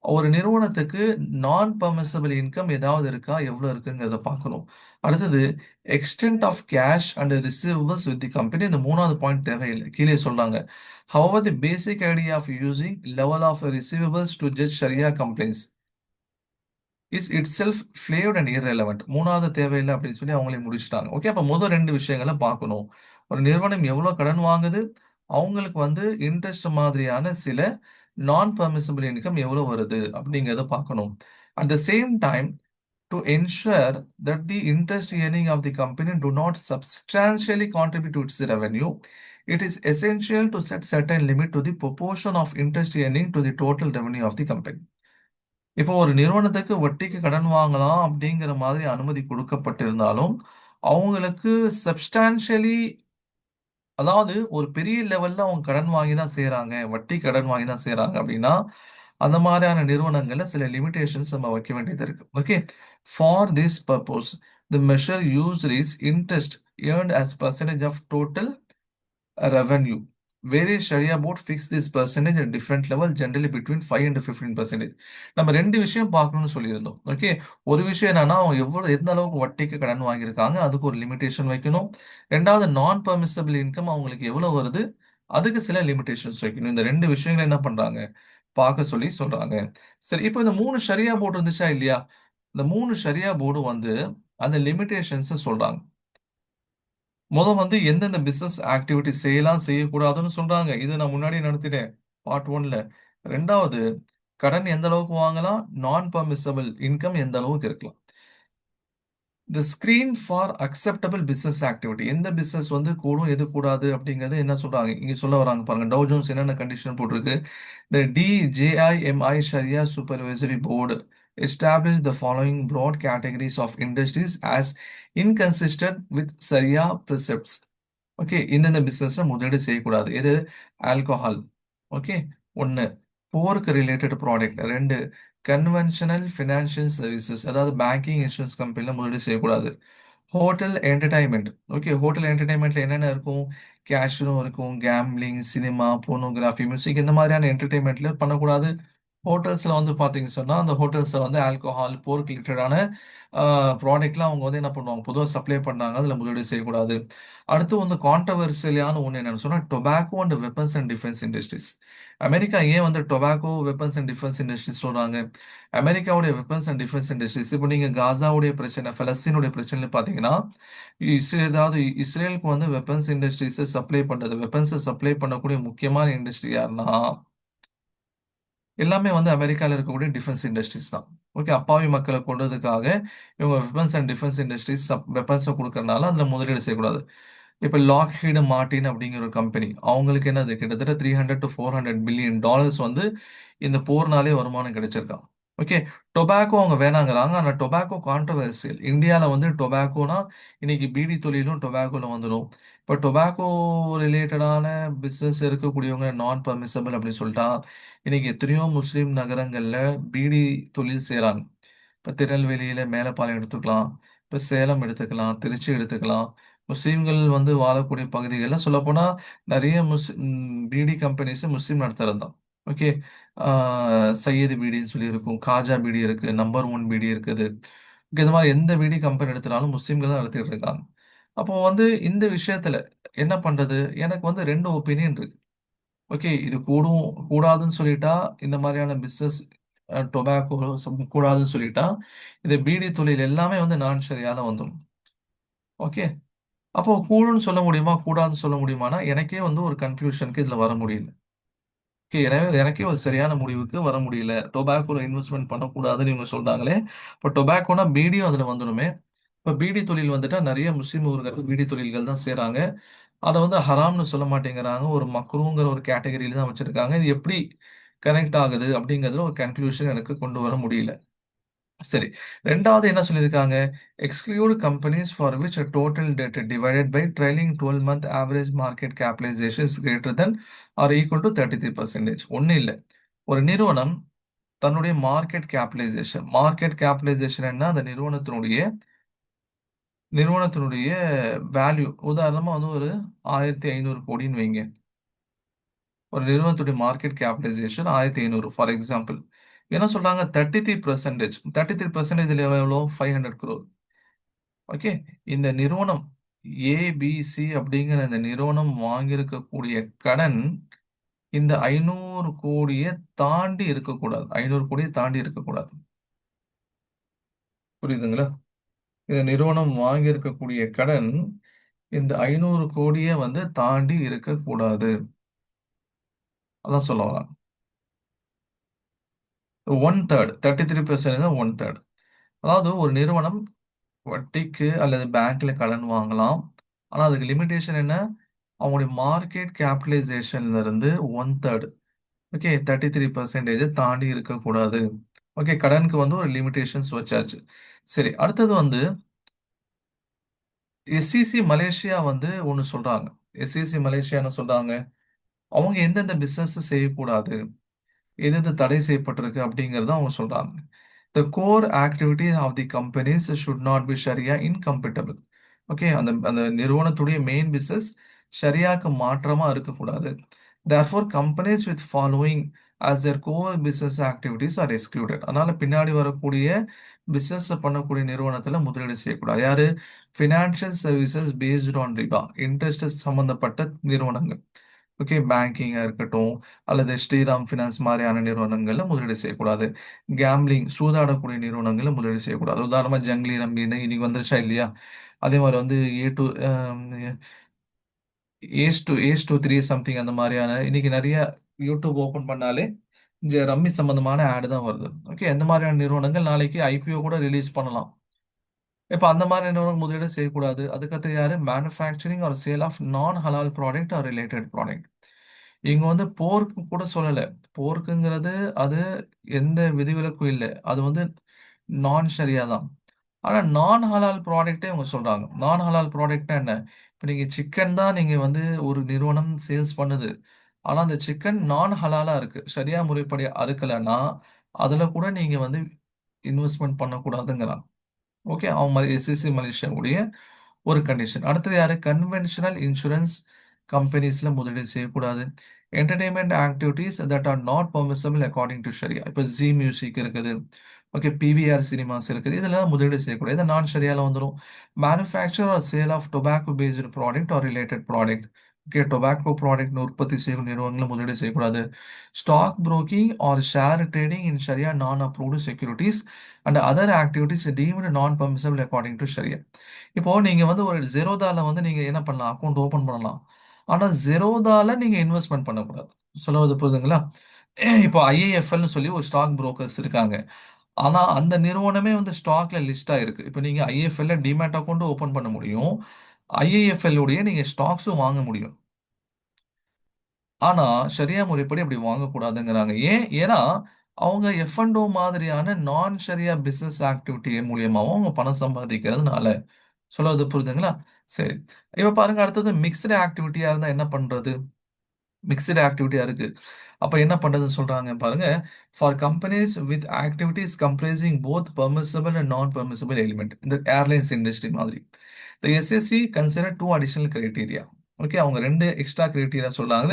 Speaker 1: ஒரு நிறுவனத்துக்கு நான் பெர்மிசிபிள் இன்கம் ஏதாவது இருக்கா? எவ்வளோ இருக்குங்கிறத பார்க்கணும். அடுத்தது extent of cash and receivables with the company. இந்த 3வது பாயிண்ட் தேவையில்லை. கீழயே சொல்றாங்க. However the basic idea of using level of receivables to judge sharia compliance is itself flawed and irrelevant. 3வது தேவையில்ல அப்படின்னு சொல்லி அவங்களே முடிச்சுட்டாங்க. ஓகே. அப்ப முதல் 2 விஷயங்கள பார்க்கணும். ஒரு நிறுவனம் எவ்வளோ கடன் வாங்குது? அவங்களுக்கு வந்து இன்ட்ரெஸ்ட் மாதிரியான சில நான் பெர்மிசிபிள் இன்கம் எவ்வளோ வருது? அப்படிங்கிறத பார்க்கணும். At the same time to ensure that the interest earning of the company do not substantially contribute to its revenue, it is essential to set certain limit to the proportion of interest earning to the total revenue of the company. இப்போ ஒரு நிறுவனத்துக்கு வட்டிக்கு கடன் வாங்கலாம் அப்படிங்கிற மாதிரி அனுமதி கொடுக்கப்பட்டிருந்தாலும் அவங்களுக்கு சப்ஸ்டான்ஷியலி, அதாவது ஒரு பெரிய லெவல்ல அவங்க கடன் வாங்கி தான் செய்றாங்க, வட்டி கடன் வாங்கி தான் செய்றாங்க அப்படின்னா, அந்த மாதிரியான நிறுவனங்கள்ல சில லிமிடேஷன்ஸ் நம்ம வைக்க வேண்டியது இருக்கு. Okay. For this purpose the measure used is interest earned as percentage of total revenue. Various Sharia board fix this percentage at different level, generally between 5 and 15%. நம்ம ரெண்டு விஷயம் பார்க்கணும்னு சொல்லியிருந்தோம். ஓகே. ஒரு விஷயம் என்னன்னா அவங்க எந்த அளவுக்கு வட்டிக்கு கடன் வாங்கியிருக்காங்க அதுக்கு ஒரு லிமிடேஷன் வைக்கணும். ரெண்டாவது நான் பெர்மிசபிள் இன்கம் அவங்களுக்கு எவ்வளவு வருது அதுக்கு சில லிமிடேஷன்ஸ் வைக்கணும். இந்த ரெண்டு விஷயங்களை என்ன பண்றாங்க பார்க்க சொல்லி சொல்றாங்க. சரி, இப்போ இந்த மூணு ஷரியா போர்டு இருந்துச்சா இல்லையா? இந்த மூணு ஷரியா போர்டு வந்து அந்த லிமிடேஷன்ஸ் சொல்றாங்க. முதல் வந்து எந்தெந்த பிசினஸ் ஆக்டிவிட்டி செய்யலாம் செய்யக்கூடாதுன்னு சொல்றாங்க. இது நான் முன்னாடி நடத்திட்டேன் பார்ட் ஒன்ல. ரெண்டாவது, கடன் எந்த அளவுக்கு வாங்கலாம், நான் பர்மிசபிள் இன்கம் எந்த அளவுக்கு இருக்கலாம். தி screen for acceptable business activity, எந்த பிசினஸ் வந்து கூடும் எது கூடாது அப்படிங்கிறது என்ன சொல்றாங்க இங்க சொல்ல வராங்க பாருங்க. டவ் ஜோன்ஸ் என்னென்ன கண்டிஷன் போட்டிருக்கு. The DJIMI sharia supervisory board established the following broad categories of industries as inconsistent with Sharia precepts. Okay. இந்தந்த பிசினஸ்ல முதலீடு செய்யக்கூடாது. எது? ஆல்கஹால். ஓகே. ஒன்று. போருக்கு ரிலேட்டட் ப்ராடக்ட். ரெண்டு. கன்வென்ஷனல் ஃபினான்ஷியல் சர்வீசஸ், அதாவது பேங்கிங் இன்சூரன்ஸ் கம்பெனில முதலீடு செய்யக்கூடாது. Hotel entertainment. ஓகே. ஹோட்டல் என்டர்டைன்மெண்ட்ல என்னென்ன இருக்கும்? கேஷ்னும் இருக்கும், கேம்பிளிங், சினிமா, போனோகிராஃபி, மியூசிக், இந்த மாதிரியான என்டர்டைன்மெண்ட்ல பண்ணக்கூடாது. ஹோட்டல்ஸ்ல வந்து பாத்தீங்க சொன்னா அந்த ஹோட்டல்ஸ்ல வந்து ஆல்கஹால், போர்க் ரிலேட்டடான ப்ராடக்ட்லாம் அவங்க வந்து என்ன பண்ணுவாங்க, பொதுவாக சப்ளை பண்ணாங்க, அதில் முதலீடு செய்யக்கூடாது. அடுத்து வந்து கான்ட்ரவர்சியலான ஒன்று என்னன்னு சொன்னா tobacco and weapons and defence industries. America ஏன் வந்து tobacco weapons and defence industries சொல்றாங்க? அமெரிக்காவுடைய வெப்பன்ஸ் அண்ட் டிஃபென்ஸ் இண்டஸ்ட்ரீஸ், இப்போ நீங்க காசாவுடைய பிரச்சனை, பலஸ்தீனுடைய பிரச்சனை பார்த்தீங்கன்னா, அதாவது இஸ்ரேலுக்கு வந்து வெப்பன்ஸ் இண்டஸ்ட்ரீஸை சப்ளை பண்றது, வெப்பன்ஸை சப்ளை பண்ணக்கூடிய முக்கியமான இண்டஸ்ட்ரி யாருன்னா எல்லாமே வந்து அமெரிக்கால இருக்கக்கூடிய டிஃபென்ஸ் இண்டஸ்ட்ரீஸ் தான். ஓகே. அப்பாவி மக்களை கொன்றதுக்காக இவங்க வெப்பன்ஸ் அண்ட் டிஃபென்ஸ் இண்டஸ்ட்ரீஸ் வெப்பன்ஸை கொடுக்கறனால அதில் முதலீடு செய்யக்கூடாது. இப்போ லாக்ஹீட் மார்டின் அப்படிங்கிற ஒரு கம்பெனி, அவங்களுக்கு என்னது கிட்டத்தட்ட $300 to $400 பில்லியன் வந்து இந்த போர்னாலே வருமானம் கிடைச்சிருக்கான். ஓகே. டொபாக்கோ அவங்க வேணாங்கிறாங்க. ஆனால் டொபாக்கோ கான்ட்ரவர்சியல். இந்தியாவில் வந்து டொபாக்கோனா இன்னைக்கு பீடி தொழிலும் டொபாக்கோல வந்துடும். இப்போ டொபாக்கோ ரிலேட்டடான பிஸ்னஸ் இருக்கக்கூடியவங்க நான் பர்மிசபிள் அப்படின்னு சொல்லிட்டா இன்னைக்கு எத்தனையோ முஸ்லீம் நகரங்கள்ல பீடி தொழில் செய்கிறாங்க. இப்போ திருநெல்வேலியில மேலப்பாளையம் எடுத்துக்கலாம், இப்போ சேலம் எடுத்துக்கலாம், திருச்சி எடுத்துக்கலாம். முஸ்லீம்கள் வந்து வாழக்கூடிய பகுதிகளில் சொல்லப்போனால் நிறைய பீடி கம்பெனிஸ் முஸ்லீம் நடத்துறது தான். ஓகே. சையது பீடின்னு சொல்லி இருக்கும், காஜா பீடி இருக்கு, நம்பர் ஒன் பீடி இருக்குது. ஓகே. இந்த மாதிரி எந்த பீடி கம்பெனி எடுத்தாலும் முஸ்லீம்கள் தான் நடத்திட்டு இருக்காங்க. அப்போ வந்து இந்த விஷயத்துல என்ன பண்றது? எனக்கு வந்து ரெண்டு ஒப்பீனியன் இருக்கு. ஓகே. இது கூடாதுன்னு சொல்லிட்டா இந்த மாதிரியான பிஸ்னஸ் டொபாக்கோ கூடாதுன்னு சொல்லிட்டா இந்த பீடி தொழில் எல்லாமே வந்து நான் ஷரியால வந்துடும். ஓகே. அப்போ கூடுன்னு சொல்ல முடியுமா, கூடாதுன்னு சொல்ல முடியுமானா எனக்கே வந்து ஒரு கன்ஃபியூஷனுக்கு இதுல வர முடியல. ஓகே. எனவே எனக்கே ஒரு சரியான முடிவுக்கு வர முடியல. டொபாக்கோல இன்வெஸ்ட்மெண்ட் பண்ணக்கூடாதுன்னு இவங்க சொல்றாங்களே. இப்போ டொபாக்கோனா பீடியும் அதுல வந்துடுமே. இப்போ பீடி தொழில் வந்துட்டா நிறைய முஸ்லீம் ஊர்கள் பீடி தொழில்கள் தான் செய்றாங்க. அதை வந்து ஹராம்னு சொல்ல மாட்டேங்கிறாங்க. ஒரு மக்ரூங்கிற ஒரு கேட்டகரியில தான் வச்சிருக்காங்க. இது எப்படி கனெக்ட் ஆகுது அப்படிங்கிறதுல ஒரு கன்க்ளூஷன் எனக்கு கொண்டு வர முடியல. சரி. ரெண்டாவது என்ன சொல்லியிருக்காங்க? Exclude companies for which a total debt divided by trailing 12-month average market capitalization is greater than or equal to 33%. ஒன்றும் இல்லை. ஒரு நிறுவனம் தன்னுடைய மார்க்கெட் கேபிடலைசேஷன் என்ன, அந்த நிறுவனத்தினுடைய வேல்யூ, உதாரணமா வந்து ஒரு 1500 கோடின்னு வைங்க. ஒரு நிறுவனத்துடைய மார்க்கெட் கேபிடலைசேஷன் 1500 ஃபார் எக்ஸாம்பிள். என்ன சொல்றாங்க? 33%. 33% எவ்வளோ? 500 crore. ஓகே. இந்த நிறுவனம் ஏபிசி அப்படிங்கிற இந்த நிறுவனம் வாங்கியிருக்கக்கூடிய கடன் இந்த 500 கோடியை தாண்டி இருக்கக்கூடாது. 500 கோடியை தாண்டி இருக்கக்கூடாது. புரியுதுங்களா? இந்த நிறுவனம் வாங்கியிருக்கக்கூடிய கடன் இந்த 500 கோடியை வந்து தாண்டி இருக்கக்கூடாது. அதான் சொல்ல வராங்க. One third, 33% one third. அதாவது ஒரு நிறுவனம் வட்டிக்கு அல்லது பேங்க்ல கடன் வாங்கலாம். ஆனா அதுக்கு லிமிட்டேஷன் என்ன? அவங்களுடைய மார்க்கெட் கேபிட்டலைசேஷன்ல இருந்து ஒன் தேர்ட், ஓகே, 33% தாண்டி இருக்கக்கூடாது. ஓகே, கடனுக்கு வந்து ஒரு லிமிட்டேஷன்ஸ் வச்சாச்சு. சரி, அடுத்தது வந்து எஸ்சிசி மலேசியா வந்து ஒன்று சொல்றாங்க. எஸ்சிசி மலேசியா என்ன சொல்றாங்க? அவங்க எந்தெந்த பிசினஸ் செய்யக்கூடாது, எது எது தடை செய்யப்பட்டிருக்கு அப்படிங்கறத அவங்க சொல்றாங்க. The core activities of the companies should not be Sharia incompatible. Okay, அந்த அந்த நிறுவனத்துடைய மெயின் பிசினஸ் ஷரியாக்கு மாற்றமா இருக்கக்கூடாது. Therefore, companies with following as their core business activities are excluded. அதனால பின்னாடி வரக்கூடிய பிசினஸ் பண்ணக்கூடிய நிறுவனத்துல முதலீடு செய்யக்கூடாது. யாரு? ஃபினான்ஷியல் சர்வீசஸ் பேஸ்ட் ஆன் ரிபா, இன்ட்ரெஸ்ட் சம்பந்தப்பட்ட நிறுவனங்கள். ஓகே, பேங்கிங்கா இருக்கட்டும் அல்லது ஸ்ரீராம் ஃபினான்ஸ் மாதிரியான நிறுவனங்கள்ல முதலீடு செய்யக்கூடாது. கேம்லிங், சூதாடக்கூடிய நிறுவனங்கள்ல முதலீடு செய்யக்கூடாது. உதாரணமா ஜங்லி ரம்பின்னு இன்னைக்கு வந்துருச்சா இல்லையா? அதே மாதிரி வந்து A two ace two three something அந்த மாதிரியான இன்னைக்கு நிறைய யூடியூப் ஓபன் பண்ணாலே ரம்மி சம்பந்தமான ஆடு தான் வருது. ஓகே, அந்த மாதிரியான நிறுவனங்கள் நாளைக்கு ஐபிஓ கூட ரிலீஸ் பண்ணலாம். இப்ப அந்த மாதிரி நிறுவனம் முதலீடு செய்யக்கூடாது. அதுக்கடுத்து யாரு? மேனுஃபேக்சரிங் ஆர் சேல் ஆஃப் நான் ஹலால் ப்ராடக்ட் ஆர் ரிலேட்டட் ப்ராடக்ட். இங்க வந்து போர்க்கு கூட சொல்லல. போர்க்குங்கிறது அது எந்த விதிவிலக்கும் இல்லை. அது வந்து நான் ஷரியா தான். ஆனா நான் ஹலால் ப்ராடக்ட்டே அவங்க சொல்றாங்க. நான் ஹலால் ப்ராடக்ட்னா என்ன? இப்ப நீங்க சிக்கன் தான் நீங்க வந்து ஒரு நிறுவனம் சேல்ஸ் பண்ணுது. ஆனா அந்த சிக்கன் நான் ஹலாலா இருக்கு. ஷரியா முறைப்படி அறுக்கலைன்னா அதுல கூட நீங்க வந்து இன்வெஸ்ட்மெண்ட் பண்ணக்கூடாதுங்கிறாங்க. ஓகே, அவங்க எஸ்சிசி மலேசியாவுடைய ஒரு கண்டிஷன். அடுத்தது யாரு? கன்வென்ஷனல் இன்சூரன்ஸ் கம்பெனிஸ்ல முதலீடு செய்யக்கூடாது. Entertainment activities that are not permissible according to sharia. இப்போ ஜி மியூசிக் இருக்குது, ஓகே, பிவிஆர் சினிமாஸ் இருக்குது, இதெல்லாம் முதலீடு செய்யக்கூடாது. இது நான் ஷரியால வந்துடும். Manufacture or sale of tobacco based product or related product. Okay, tobacco product உற்பத்தி செய்யும் நிறுவனங்களை முதலீடு செய்யக்கூடாது. Stock broking or share trading in sharia non approved securities and other activities deemed நான் பெர்மிசபிள் அக்கார்டிங் டு ஷரியா. இப்போ நீங்க வந்து ஒரு ஜெரோதால வந்து நீங்க என்ன பண்ணலாம்? அக்கௌண்ட் ஓபன் பண்ணலாம். ஆனா ஜெரோதால நீங்க இன்வெஸ்ட்மெண்ட் பண்ணக்கூடாது. சொல்லுவது புரியுதுங்களா? இப்போ ஐஏஎஃப்எல்னு சொல்லி ஒரு ஸ்டாக் புரோக்கர்ஸ் இருக்காங்க. ஆனா அந்த நிறுவனமே வந்து ஸ்டாக்ல லிஸ்ட் ஆயிருக்கு. இப்போ நீங்க ஐஏஎஃப்எல்ல டிமேட் அக்கௌண்ட் ஓபன் பண்ண முடியும். ஐஏஎஃப்எல் உடைய நீங்க ஸ்டாக்ஸும் வாங்க முடியும். ஆனா ஷரியா முறைப்படி அப்படி வாங்கக்கூடாதுங்கிறாங்க. ஏன்? ஏன்னா அவங்க எஃப் அண்ட் ஓ மாதிரியான நான் ஷரியா பிசினஸ் ஆக்டிவிட்டி மூலியமாவும் அவங்க பணம் சம்பாதிக்கிறதுனால. சொல்லுவது புரியுதுங்களா? சரி, இப்ப பாருங்க, அடுத்தது மிக்ஸ்டு ஆக்டிவிட்டியா இருந்தா என்ன பண்றது? மிக்ஸ்டு ஆக்டிவிட்டியா இருக்கு. அப்ப என்ன பண்றதுன்னு சொல்றாங்க பாருங்க. For companies with activities comprising both permissible and non permissible element, இந்த ஏர்லைன்ஸ் இண்டஸ்ட்ரி மாதிரி, the SSC consider two additional criteria. Okay, அவங்க ரெண்டு எக்ஸ்ட்ரா கிரைட்டீரியா சொல்றாங்க.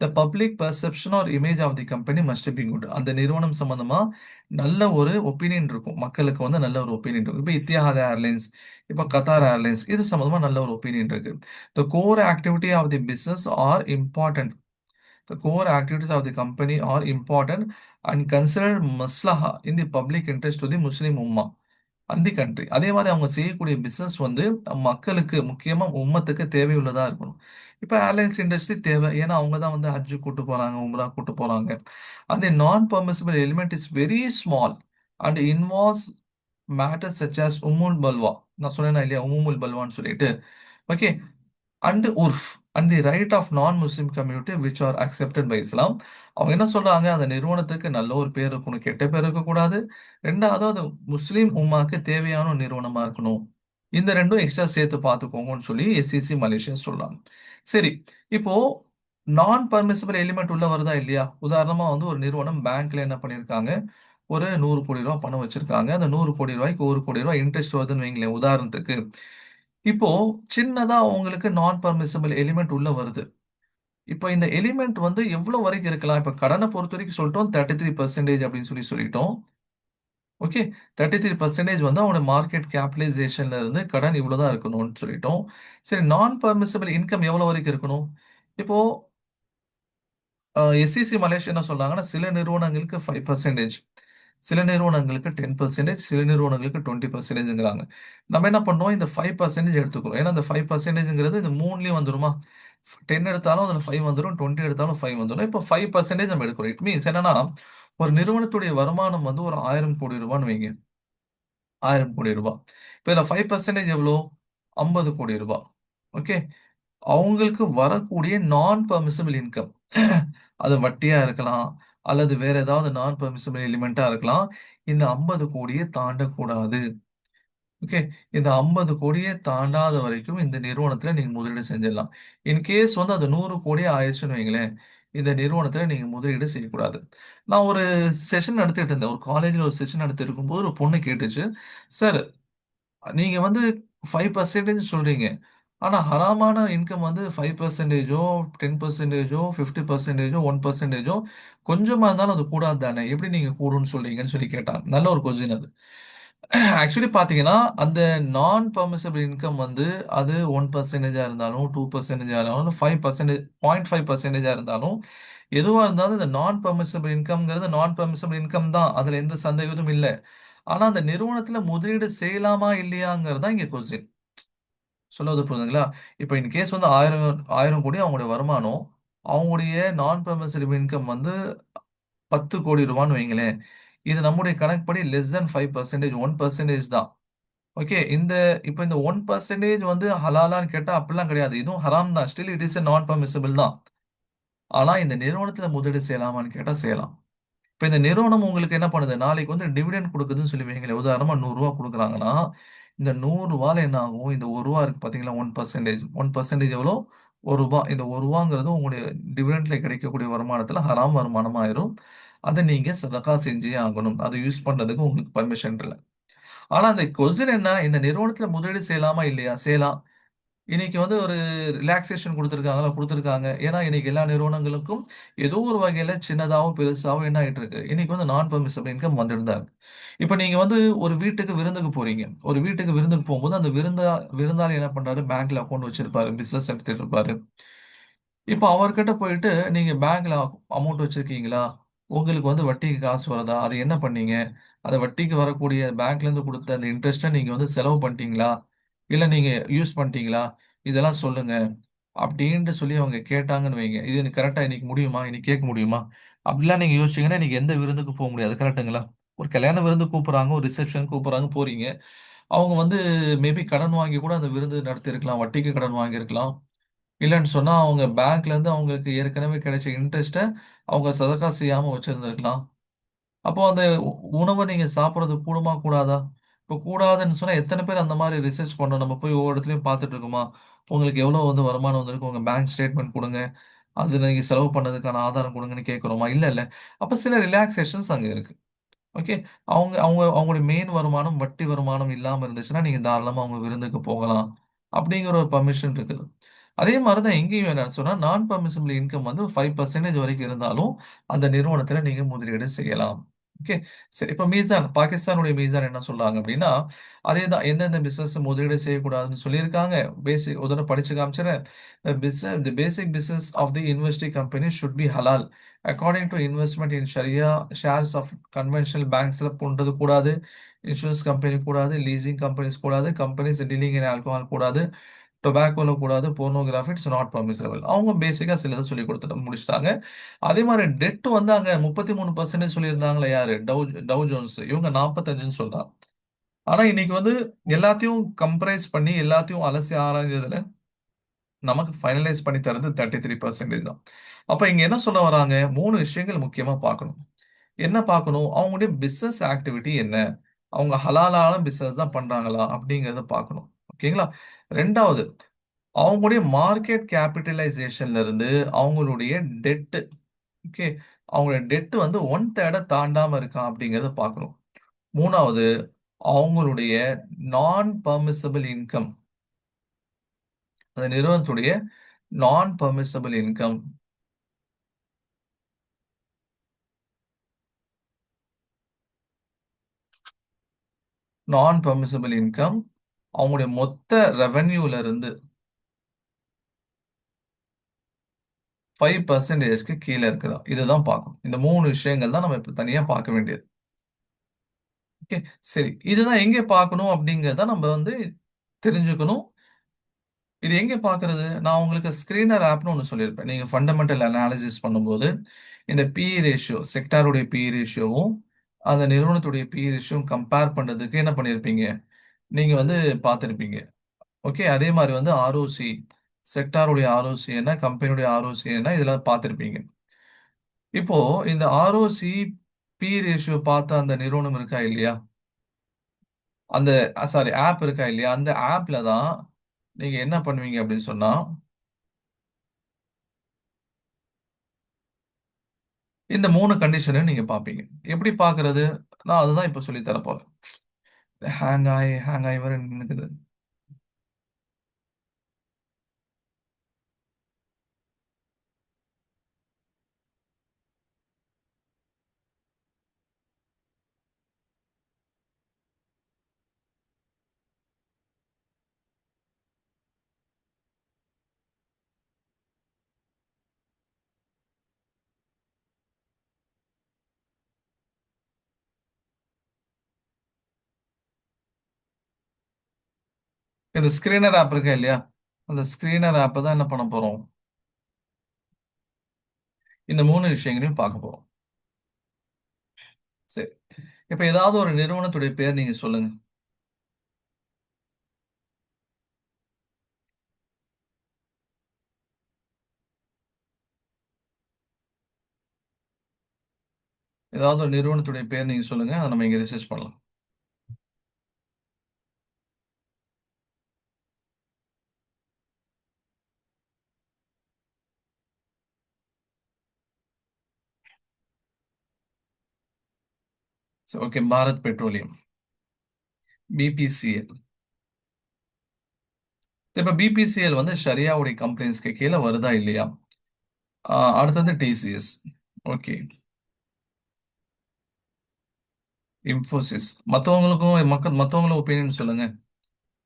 Speaker 1: The public perception or image of the company must be good. அந்த நிறுவனம் சம்பந்தமா நல்ல ஒரு ஒப்பீனியன் இருக்கும். மக்களுக்கு வந்து நல்ல ஒரு ஒப்பீனியன் இருக்கும். இப்போ இத்தியாஹாத் ஏர்லைன்ஸ், இப்போ கத்தார் ஏர்லைன்ஸ், இது சம்பந்தமா நல்ல ஒரு ஒப்பீனியன் இருக்கு. The core activity of the business are important. The core activities of the company are important and considered maslaha in the public interest to the Muslim Ummah and the country. அதே மாதிரி அவங்க செய்யக்கூடிய பிசினஸ் வந்து மக்களுக்கு, முக்கியமா உம்மத்துக்கு தேவையுள்ளதா இருக்கணும். இப்போ ஏர்லைன்ஸ் இண்டஸ்ட்ரி தேவை. ஏன்னா அவங்க தான் வந்து ஹஜ்ஜு கூட்டு போறாங்க, உம்ரா கூட்டு போறாங்க. அந்த non permissible element is very small and involves matters such as உம்முல் பல்வா. நான் சொன்னேன்னா இல்லையா, உம்முல் பல்வான்னு சொல்லிட்டு. ஓகே, அண்ட் உர்ஃப் and the right of non Muslim community which are accepted by Islam. அவங்க என்ன சொல்றாங்க? அந்த நிறுவனத்துக்கு நல்ல ஒரு பேர் இருக்கணும், கெட்ட பேர் இருக்கக்கூடாது. ரெண்டாவது அது முஸ்லீம் உம்மாக்கு தேவையான ஒரு நிறுவனமா இருக்கணும். இந்த ரெண்டும் எக்ஸ்ட்ரா சேர்த்து பார்த்துக்கோங்கன்னு சொல்லி எஸ்சிசி மலேசியா சொல்றாங்க. சரி, இப்போ நான் பர்மிசிபிள் எலிமெண்ட் உள்ள வருதா இல்லையா? உதாரணமா வந்து ஒரு நிறுவனம் பேங்க்ல என்ன பண்ணியிருக்காங்க? ஒரு 100 கோடி ரூபாய் பணம் வச்சிருக்காங்க. அந்த 100 கோடி ரூபாய்க்கு 1 கோடி ரூபாய் இன்ட்ரெஸ்ட் வருதுன்னு வைங்களேன் உதாரணத்துக்கு. இப்போ சின்னதா உங்களுக்கு நான் பர்மிசிபிள் எலிமெண்ட் உள்ள வருது. இப்போ இந்த எலிமெண்ட் வந்து எவ்வளவு வரைக்கும் இருக்கலாம்? இப்ப கடனை பொறுத்த வரைக்கும் சொல்லிட்டோம் 33% அப்படின்னு சொல்லி சொல்லிட்டோம். ஓகே, 33% வந்து அவனோட மார்க்கெட் கேபிட்டலைசேஷன்ல இருந்து கடன் இவ்வளவுதான் இருக்கணும்னு சொல்லிட்டோம். சரி, நான் பர்மிசிபிள் இன்கம் எவ்வளவு வரைக்கும் இருக்கணும்? இப்போ எஸ்சிசி மலேசியா என்ன சொல்றாங்கன்னா, சில நிறுவனங்களுக்கு 5%, சில நிறுவனங்களுக்கு 10%, சில நிறுவனங்களுக்கு 20%ங்கிறாங்க. நம்ம என்ன பண்ணோம்? இந்த 5% எடுத்துக்கிறோம். ஏன்னா இந்த 5%ங்கிறது இந்த மூணுலயும் வந்துருமா? 10 எடுத்தாலும் அதுல 5 வந்துரும், 20 எடுத்தாலும் 5 வந்துரும். இப்போ 5% நம்ம எடுக்கிறோம். இட் மீன்ஸ் என்னன்னா, ஒரு நிறுவனத்துடைய வருமானம் வந்து ஒரு 1000 கோடி ரூபான்னு வைங்க. ₹1000 கோடி. இப்ப இதுல 5% எவ்வளோ? ₹50 கோடி. ஓகே. அவங்களுக்கு வரக்கூடிய நான் பெர்மிசிபிள் இன்கம். அது வட்டியா இருக்கலாம், அல்லது வேற ஏதாவது நான் பெர்மிசிபிள் எலிமென்ட்டா இருக்கலாம். இந்த 50 கோடிய தாண்டக்கூடாது. ஓகே. இந்த 50 கோடிய தாண்டாத வரைக்கும் இந்த நிறுவனத்துல நீங்க முதலீடு செஞ்சிடலாம். இன் கேஸ் வந்து அது 100 கோடி ஆயிருச்சுன்னு வைங்களேன், இந்த நிறுவனத்துல நீங்க முதலீடு செய்யக்கூடாது. நான் ஒரு செஷன் நடத்திட்டு இருந்தேன். ஒரு காலேஜ்ல ஒரு செஷன் நடத்திட்டு இருக்கும்போது ஒரு பொண்ணு கேட்டுச்சு, "சார், நீங்க வந்து 5% சொல்றீங்க. ஆனா ஹராமான இன்கம் வந்து 5%ஓ, 10%ஓ, 50%ஓ, 1%ஓ கொஞ்சமா இருந்தாலும் அது கூடாது தானே? எப்படி நீங்க கூடும்னு சொல்றீங்கன்னு சொல்லி கேட்டாங்க. நல்ல ஒரு கொஸ்டின் அது. ஆக்சுவலி பார்த்தீங்கன்னா, அந்த நான் பெர்மிசிபிள் இன்கம் வந்து அது 1% இருந்தாலும், 2% இருந்தாலும், 5% 0.5% இருந்தாலும், எதுவா இருந்தாலும் இந்த நான் பெர்மிசிபிள் இன்கம்ங்கிறது நான் பெர்மிசிபிள் இன்கம் தான். அதுல எந்த சந்தேகமும் இல்ல. ஆனா, அந்த நிறுவனத்துல முதலீடு செய்யலாமா? இல்லையாங்கிறது தான் இங்க கொஸ்டின். சொல்ல புரியுதுங்களா? இப்ப இன் கேஸ் வந்து 1000 கோடி அவங்களுடைய வருமானம். அவங்களுடைய நான் பெர்மிசிபிள் இன்கம் வந்து ₹10 கோடி வைங்களேன். இது நம்முடைய கணக்குப்படி லெஸ் தென் 5% 1% தான். ஓகே. இப்ப இந்த 1% வந்து ஹலாலான்னு கேட்டா அப்படிலாம் கிடையாது. இதுவும் ஹராம் தான். ஸ்டில் இட் இஸ் எ நான் பெர்மிசிபிள் தான். ஆனா இந்த நிறுவனத்துல முதலீடு செய்யலாமான்னு கேட்டா செய்யலாம். இப்ப இந்த நிறுவனம் உங்களுக்கு என்ன பண்ணுது? நாளைக்கு வந்து டிவிடெண்ட் குடுக்குதுன்னு சொல்லி வைங்களேன். உதாரணமா ₹100 குடுக்குறாங்கன்னா, இந்த ₹100ல என்ன ஆகும்? இந்த ₹1 இருக்கு பார்த்தீங்களா? 1% 1% எவ்வளோ? ரூ. 1. இந்த ரூ. 1ங்கிறது உங்களுடைய டிவிடெண்ட்ல கிடைக்கக்கூடிய வருமானத்துல ஹராம் வருமானமாயிரும். அத நீங்க சதகா செஞ்சே ஆகணும். அத யூஸ் பண்றதுக்கு உங்களுக்கு பர்மிஷன் இல்ல. ஆனா அந்த கொஸ்டின் என்ன? இந்த நிறுவனத்துல முதலீடு செய்யலாமா? இல்லையா? செய்யலாம். இன்னைக்கு வந்து ஒரு ரிலாக்சேஷன் குடுத்துருக்காங்களா? குடுத்துருக்காங்க. ஏன்னா, இன்னைக்கு எல்லா நிறுவனங்களுக்கும் ஏதோ ஒரு வகையில சின்னதாவோ, பெருசாவோ என்ன ஆயிட்டு இருக்கு? இன்னைக்கு வந்து நான் பெர்மிசிபிள் இன்கம் வந்துட்டு தான் இருக்கு. இப்ப நீங்க வந்து ஒரு வீட்டுக்கு விருந்துக்கு போறீங்க. ஒரு வீட்டுக்கு விருந்துக்கு போம்போது, அந்த விருந்தாளி என்ன பண்றாரு? பேங்க்ல அக்கவுண்ட் வச்சிருப்பாரு. பிசினஸ் நடத்திட்டு இருப்பாரு. இப்ப அவர்கிட்ட போயிட்டு, "நீங்க பேங்க்ல அமௌண்ட் வச்சிருக்கீங்களா? உங்களுக்கு வந்து வட்டிக்கு காசு வருதா? அது என்ன பண்ணீங்க? அத வட்டிக்கு வரக்கூடிய பேங்க்லேருந்து குடுத்த அந்த இன்ட்ரெஸ்ட்ட நீங்க வந்து செலவு பண்ணிட்டீங்களா? இல்ல நீங்க யூஸ் பண்ணிட்டீங்களா? இதெல்லாம் சொல்லுங்க." அப்டின்ட்டு சொல்லி அவங்க கேட்டாங்கன்னு வைங்க. இது எனக்கு கரெக்ட்டா இன்னைக்கு முடியுமா? இன்னைக்கு கேட்க முடியுமா? அப்டிலாம் நீங்க யோசிச்சீங்கன்னா, இன்னைக்கு எந்த விருந்துக்கும் போ முடியாது. கரெக்ட்டுங்களா? ஒரு கல்யாண விருந்து கூப்புடுறாங்க, ஒரு ரிசப்ஷன் கூப்புடுறாங்க, போறீங்க. அவங்க வந்து மேபி கடன் வாங்கி கூட அந்த விருந்து நடத்தியிருக்கலாம். வட்டிக்கு கடன் வாங்கியிருக்கலாம். இல்லன்னு சொன்னா, அவங்க பேங்க்லேருந்து அவங்களுக்கு ஏற்கனவே கிடைச்ச இன்ட்ரெஸ்ட்ட அவங்க சதக்கா செய்யாம வச்சிருந்திருக்கலாம். அப்போ அந்த உணவ நீங்க சாப்பிடுறது கூடுமா? கூடாதா? இப்போ கூடாதுன்னு சொன்னா, எத்தன பேர் அந்த மாரி ரிசர்ச் பண்ணோம்? நம்ம போய் ஒவ்வொரு இடத்துலயும் பார்த்துட்டு இருக்கோமா? உங்களுக்கு எவ்வளோ வந்து வருமானம் வந்திருக்கு? உங்க பேங்க் ஸ்டேட்மெண்ட் குடுங்க. அதுல நீங்க செலவு பண்ணதுக்கான ஆதாரம் குடுங்கன்னு கேட்கிறோமா? இல்லல்ல. அப்ப சில ரிலாக்சேஷன்ஸ் அங்க இருக்கு. ஓகே. அவங்க அவங்க அவங்களுடைய மெயின் வருமானம், வட்டி வருமானம் இல்லாம இருந்துச்சுன்னா, நீங்க தாராளமா அவங்க விருந்துக்கு போகலாம். அப்படிங்கிற ஒரு பர்மிஷன் இருக்குது. அதே மாரி தான் இங்கேயும் என்னன்னு சொன்னா, நான் பெர்மிசிபிள் இன்கம் வந்து 5% வரைக்கும் இருந்தாலும், அந்த நிறுவனத்தில நீங்க முதலீடு செய்யலாம். ஓகே. சரி. இப்ப மீசான் பாகிஸ்தானுடைய மீசான் என்ன சொல்றாங்க அப்படின்னா, அதே தான் எந்தெந்த பிசினஸ் முதலீடு செய்யக்கூடாதுன்னு சொல்லியிருக்காங்க. ஒரு தடவ படிச்சு காமிச்சுர்றேன். The basic business of the investing company should be halal. According to investment in Sharia, shares of conventional banks ல பண்றது கூடாது. இன்சூரன்ஸ் கம்பெனி கூடாது. லீசிங் கம்பெனிஸ் கூடாது. கம்பெனிஸ் டீலிங் இன் ஆல்கஹால் கூடாது. டொபாக்கோல கூடாது. Pornography it's not permissible. அவங்க பேசிக்கா சிலத சொல்லிக் குடுத்துட்டு முடிச்சுட்டாங்க. அதே மாரி டெட் வந்து அங்க 33% சொல்லியிருந்தாங்கல்ல யாரு? Tau Jones. இவங்க 45ன்னு சொல்றாங்க. ஆனா இன்னைக்கு வந்து எல்லாத்தையும் கம்பரைஸ் பண்ணி எல்லாத்தையும் அலசி ஆராய்ஞ்சதுல நமக்கு ஃபைனலைஸ் பண்ணி தர்றது 33% தான். அப்ப இங்க என்ன சொல்ல வராங்க? 3 விஷயங்கள் முக்கியமா பார்க்கணும். என்ன பார்க்கணும்? அவங்களுடைய பிசினஸ் ஆக்டிவிட்டி என்ன? அவங்க ஹலாலான பிசினஸ் தான் பண்றாங்களா? அப்படிங்கிறத பார்க்கணும். ஓகேங்களா? 2வது அவங்களுடைய மார்க்கெட் கேப்பிட்டலைசேஷன்ல இருந்து அவங்களுடைய டெட் ஓகே. அவங்களுடைய டெட் வந்து 1/3 தாண்டாம இருக்கா அப்படிங்கிறத பார்க்கணும். 3வது அவங்களுடைய நான் பெர்மிசிபிள் இன்கம் அந்த நிறுவனத்துடைய நான் பெர்மிசிபிள் இன்கம் நான் பெர்மிசிபிள் இன்கம் அவங்களுடைய மொத்த ரெவென்யூல இருந்து 5%க்கு கீழ இருக்குதா? இதுதான் பார்க்கணும். இந்த 3 விஷயங்கள் தான் நம்ம இப்ப தனியா பார்க்க வேண்டியது. ஓகே. சரி. இதுதான் எங்க பார்க்கணும் அப்படிங்கிறத நம்ம வந்து தெரிஞ்சுக்கணும். இது எங்க பார்க்கிறது? நான் உங்களுக்கு ஸ்கிரீனர் ஆப்ன்னு ஒண்ணு சொல்லியிருப்பேன். நீங்க ஃபண்டமெண்டல் அனாலிசிஸ் பண்ணும்போது, இந்த பி/இ ரேஷியோ, செக்டாருடைய பி/இ ரேஷியோவும், அந்த நிறுவனத்துடைய பி ரேஷியோ கம்பேர் பண்றதுக்கு என்ன பண்ணியிருப்பீங்க? நீங்க வந்து பார்த்திருப்பீங்க. ஓகே. அதே மாரி வந்து ஆர்ஓசி, செக்டாருடைய ஆர்ஓசி என்ன, கம்பெனியுடைய ஆர்ஓசி என்ன இதெல்லாம் பார்த்திருப்பீங்க. இப்போ இந்த ஆர்ஓசி, பி ரேஷியோ பார்த்த அந்த நிறுவனம் இருக்கா இல்லையா? அந்த சாரி ஆப் இருக்கா இல்லையா? அந்த ஆப்ல தான் நீங்க என்ன பண்ணுவீங்க அப்படின்னு சொன்னா, இந்த 3 கண்டிஷனையும் நீங்க பார்ப்பீங்க. எப்படி பார்க்கிறது? நான் அதுதான் இப்ப சொல்லி தரப் போறேன். ஹேங் ஆயி வேற நின்னுக்குது. இந்த ஸ்கிரீனர் ஆப் இருக்கா இல்லையா? அந்த ஸ்கிரீனர் ஆப்ப தான் என்ன பண்ண போறோம்? இந்த 3 விஷயங்களையும் பார்க்க போறோம். சரி. இப்ப ஏதாவது ஒரு நிறுவனத்துடைய பேர் நீங்க சொல்லுங்க. ஏதாவது ஒரு நிறுவனத்துடைய பேர் நீங்க சொல்லுங்க. அத நம்ம இங்க ரிசர்ச் பண்ணலாம். ஓகே. Bharat petroleum, BPCL. இப்ப பிபிசிஎல் வந்து ஷரியாவுடைய கம்பெனிஸ்க்கு கீழ வருதா இல்லையா? அடுத்தது டிசிஎஸ். ஓகே. இன்ஃபோசிஸ். மத்தவங்களும் ஒப்பீனியன் சொல்லுங்க.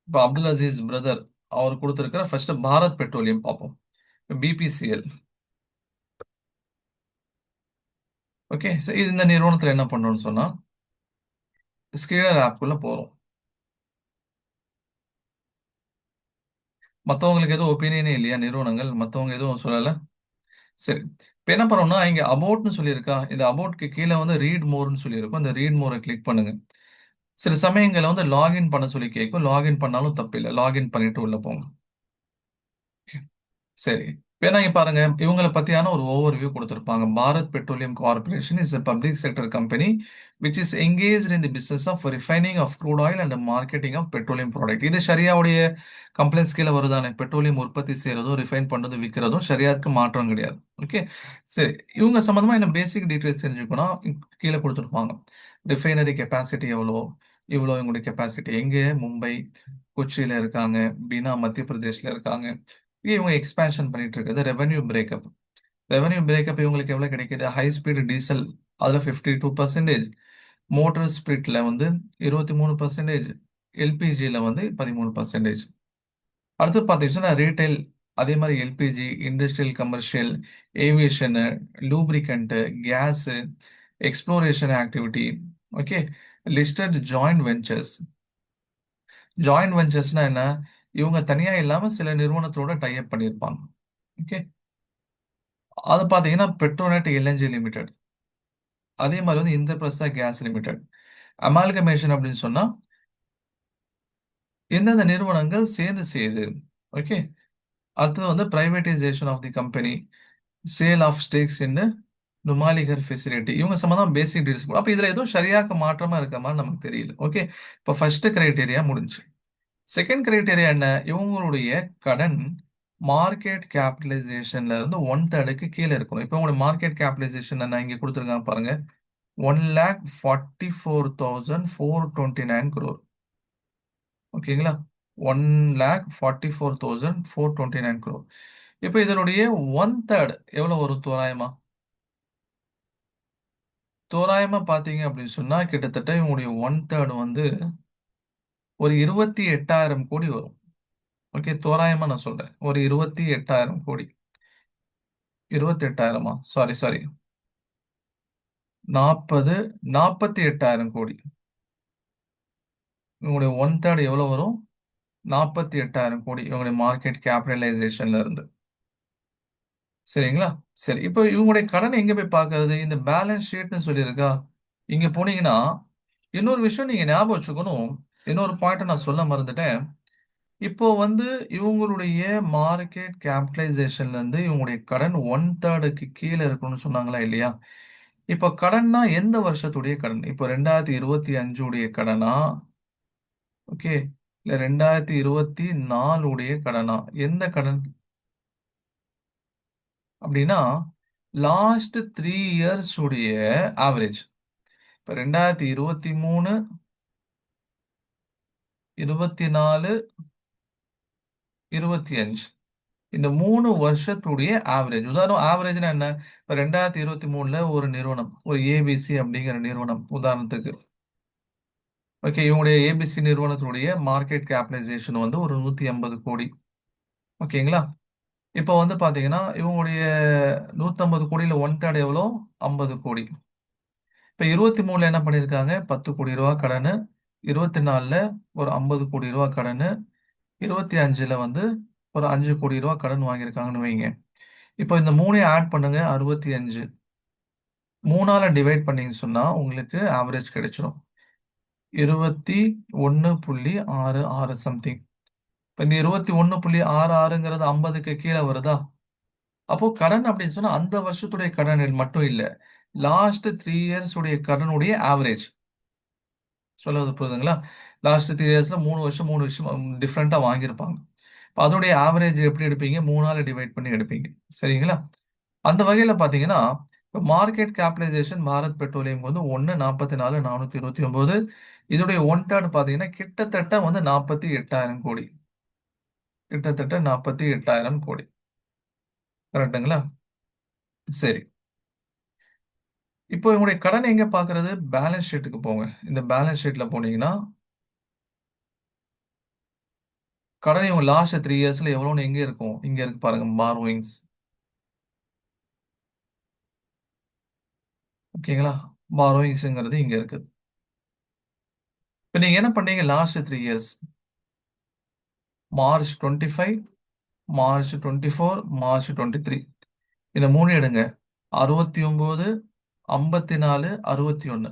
Speaker 1: இப்ப அப்துல் அசீஸ் பிரதர் அவர் குடுத்திருக்கிற ஃபர்ஸ்ட் பாரத் பெட்ரோலியம் பார்ப்போம். பிபிசிஎல். ஓகே. இது இந்த நிறுவனத்துல என்ன பண்றோம்னு சொன்னா, ஸ்கிரீனர் ஆப்க்குள்ள போறோம். மத்தவங்களுக்கு எதுவும் ஒப்பீனியனே இல்லையா நிறுவனங்கள்? மத்தவங்க எதுவும் சொல்லல? சரி. இப்ப என்ன பண்ணோம்னா, இங்க அபௌட்ன்னு சொல்லியிருக்கா? இந்த அபௌட்க்கு கீழ வந்து ரீட் மோர்ன்னு சொல்லியிருக்கும். அந்த ரீட் மோர கிளிக் பண்ணுங்க. சில சமயங்கள்ல வந்து லாகின் பண்ண சொல்லி கேட்கும். லாகின் பண்ணாலும் தப்பில்ல. லாகின் பண்ணிட்டு உள்ள போங்க. சரி. ஏன்னா இங்க பாருங்க, இவங்கள பத்தியான ஒரு ஓவர்வியூ குடுத்திருப்பாங்க. Bharat petroleum corporation is a public sector company which is engaged in the business of refining of crude oil and the marketing of petroleum product. இது ஷரியாவுடைய கம்ப்ளைண்ட்ஸ் கீழ வருதானே. பெட்ரோலியம் உற்பத்தி செய்றதும், ரிஃபைன் பண்றதும், விக்கிறதும் ஷரியாவுக்கு மாற்றம் கிடையாது. ஓகே. சரி. இவங்க சம்பந்தமா என்ன பேசிக் டீடைல்ஸ் தெரிஞ்சுக்கணும். கீழ குடுத்திருப்பாங்க. ரிஃபைனரி கெப்பாசிட்டி எவ்வளோ? இவ்வளோ இவங்களுடைய கெப்பாசிட்டி. எங்க? மும்பை, கொச்சியில இருக்காங்க. பினா மத்திய பிரதேஷ்ல இருக்காங்க. இவங்க எக்ஸ்பேன்ஷன் பண்ணிட்டு இருக்குது. ரெவென்யூ பிரேக்கப் இவங்களுக்கு எவ்வளவு கிடைக்குது? ஹை ஸ்பீடு டீசல் அதுல 52%, மோட்டார் ஸ்பிரிட்ல வந்து 23%, எல்பிஜில வந்து 13%. அடுத்து பார்த்தீங்கன்னா ரீட்டைல், அதே மாதிரி LPG, industrial, commercial, aviation, lubricant, gas, exploration activity. Okay. Listed joint ventures. Joint வெஞ்சர்ஸ்னா என்ன? இவங்க தனியா இல்லாம சில நிறுவனத்தோட டை அப் பண்ணியிருப்பாங்க. ஓகே. அது பார்த்தீங்கன்னா பெட்ரோநெட் எல்என்ஜி லிமிடெட். அதே மாதிரி வந்து இந்திரபிரஸ்தா கேஸ் லிமிடெட். அமால்கமேஷன் அப்படின்னு சொன்னா எந்தெந்த நிறுவனங்கள் சேர்ந்து செய்யுது. ஓகே. அடுத்தது வந்து privatisation of the company, sale of stakes in Numaligarh facility. இவங்க சம்பந்தம் பேசிக் டீல்ஸ். அப்ப இதுல எதுவும் சரியாக மாற்றமா இருக்க மாதிரி நமக்கு தெரியல. ஓகே. இப்ப ஃபர்ஸ்ட் கிரைட்டேரியா முடிஞ்சு. செகண்ட் கிரைட்டேரியா என்ன? இவங்களுடைய கடன் மார்க்கெட் கேபிட்டலைசேஷன்ல இருந்து ஒன் தேர்டுக்கு கீழே இருக்கணும். இப்போ உங்களுடைய மார்க்கெட் கேபிட்டலைசேஷன் என்ன இங்க கொடுத்துருக்காங்க பாருங்க. 1,44,429 crore. ஓகேங்களா? 1,44,429 crore. இப்போ இதனுடைய ஒன் தேர்ட் எவ்வளவு வரும் தோராயமா? தோராயமா பாத்தீங்க அப்படின்னு சொன்னா கிட்டத்தட்ட இவங்களுடைய ஒன் தேர்ட் வந்து ஒரு 28,000 கோடி வரும். ஓகே. தோராயமா நான் சொல்றேன். ஒரு 28,000 கோடி. 28,000 சாரி 48,000 கோடி. இவங்களுடைய ஒன் தேர்ட் எவ்வளவு வரும்? 48,000 கோடி இவங்களுடைய மார்க்கெட் கேபிட்டலைசேஷன்ல இருந்து. சரிங்களா? சரி. இப்போ இவங்களுடைய கடனை எங்க போய் பார்க்கறது? இந்த பேலன்ஸ் ஷீட்னு சொல்லியிருக்கா? இங்க போனீங்கன்னா இன்னொரு விஷயம் நீங்க ஞாபகம் வச்சுக்கணும். இன்னொரு பாயிண்ட் நான் சொல்ல மறந்துட்டேன். இப்போ வந்து இவங்களுடைய மார்க்கெட் கேபிட்டலைசேஷன்ல இருந்து இவங்களுடைய கடன் ஒன் தேர்டுக்கு கீழே இருக்கும்னு சொன்னாங்களா இல்லையா? இப்போ கடன்னா எந்த வருஷத்துடைய கடன்? இப்போ 2025 உடைய கடனா? ஓகே. இல்ல 2024 உடைய கடனா? எந்த கடன் அப்படின்னா லாஸ்ட் 3 இயர்ஸ் உடைய ஆவரேஜ். இப்போ 2023, 24, 25 இந்த 3 வருஷத்துடைய ஆவரேஜ். உதாரணம் ஆவரேஜ்னா என்ன? இப்போ 2023ல ஒரு நிறுவனம், ஒரு ஏபிசி அப்படிங்கிற நிறுவனம் உதாரணத்துக்கு. ஓகே, இவங்களுடைய ஏபிசி நிறுவனத்துடைய மார்க்கெட் கேபிடலைசேஷன் வந்து ஒரு 150 கோடி. ஓகேங்களா? இப்போ வந்து பாத்தீங்கன்னா இவங்களுடைய 150 கோடியில ஒன் தேர்ட் எவ்வளோ? 50 கோடி. இப்போ 23ல என்ன பண்ணியிருக்காங்க? 10 கோடி ரூபா கடனு. 24ல ஒரு 50 கோடி ரூபா கடனு. 25ல வந்து ஒரு 5 கோடி ரூபா கடன் வாங்கியிருக்காங்கன்னு வைங்க. இப்போ இந்த மூணையும் ஆட் பண்ணுங்க, 65. 3ஆல டிவைட் பண்ணீங்கன்னு சொன்னா உங்களுக்கு ஆவரேஜ் கிடைச்சிரும். 21.66 சம்திங். இப்போ இந்த 21.66ங்கிறது 50க்கு கீழே வருதா? அப்போ கடன் அப்படின்னு சொன்னா அந்த வருஷத்துடைய கடன் மட்டும் இல்ல. லாஸ்ட் 3 இயர்ஸ் உடைய கடனுடைய ஆவரேஜ். சொல்றது புரியுதுங்களா? லாஸ்ட் 3 இயர்ஸ்ல 3 வருஷம் 3 வருஷம் டிஃப்ரெண்டா வாங்கியிருப்பாங்க. இப்போ அதோடைய ஆவரேஜ் எப்படி எடுப்பீங்க? 3ஆல டிவைட் பண்ணி எடுப்பீங்க. சரிங்களா? அந்த வகையில பாத்தீங்கன்னா இப்போ மார்க்கெட் கேபிடலைசேஷன் பாரத் பெட்ரோலியம் வந்து 1,44,429. இதோடைய ஒன் தேர்ட் பாத்தீங்கன்னா கிட்டத்தட்ட வந்து 48,000 கோடி. கிட்டத்தட்ட 48,000 கோடி. கரெக்ட்டுங்களா? சரி. இப்போ இவங்களுடைய கடன் எங்க பாக்குறது? பேலன்ஸ் ஷீட்டுக்கு போங்க. இந்த பேலன்ஸ் ஷீட்ல போனீங்கன்னா கடன் இவங்க லாஸ்ட் 3 இயர்ஸ்ல எவ்வளவுன்னு எங்க இருக்கும்? இங்க இருக்கு பாருங்க, பாரோயிங்ஸ். ஓகேங்களா? பாரோயிங்ஸ்ங்கிறது இங்க இருக்குது. இப்போ நீங்க என்ன பண்ணீங்க last 3 years? March 25, March 24, March 23. இந்த மூணு எடுங்க. 69, 54, 61.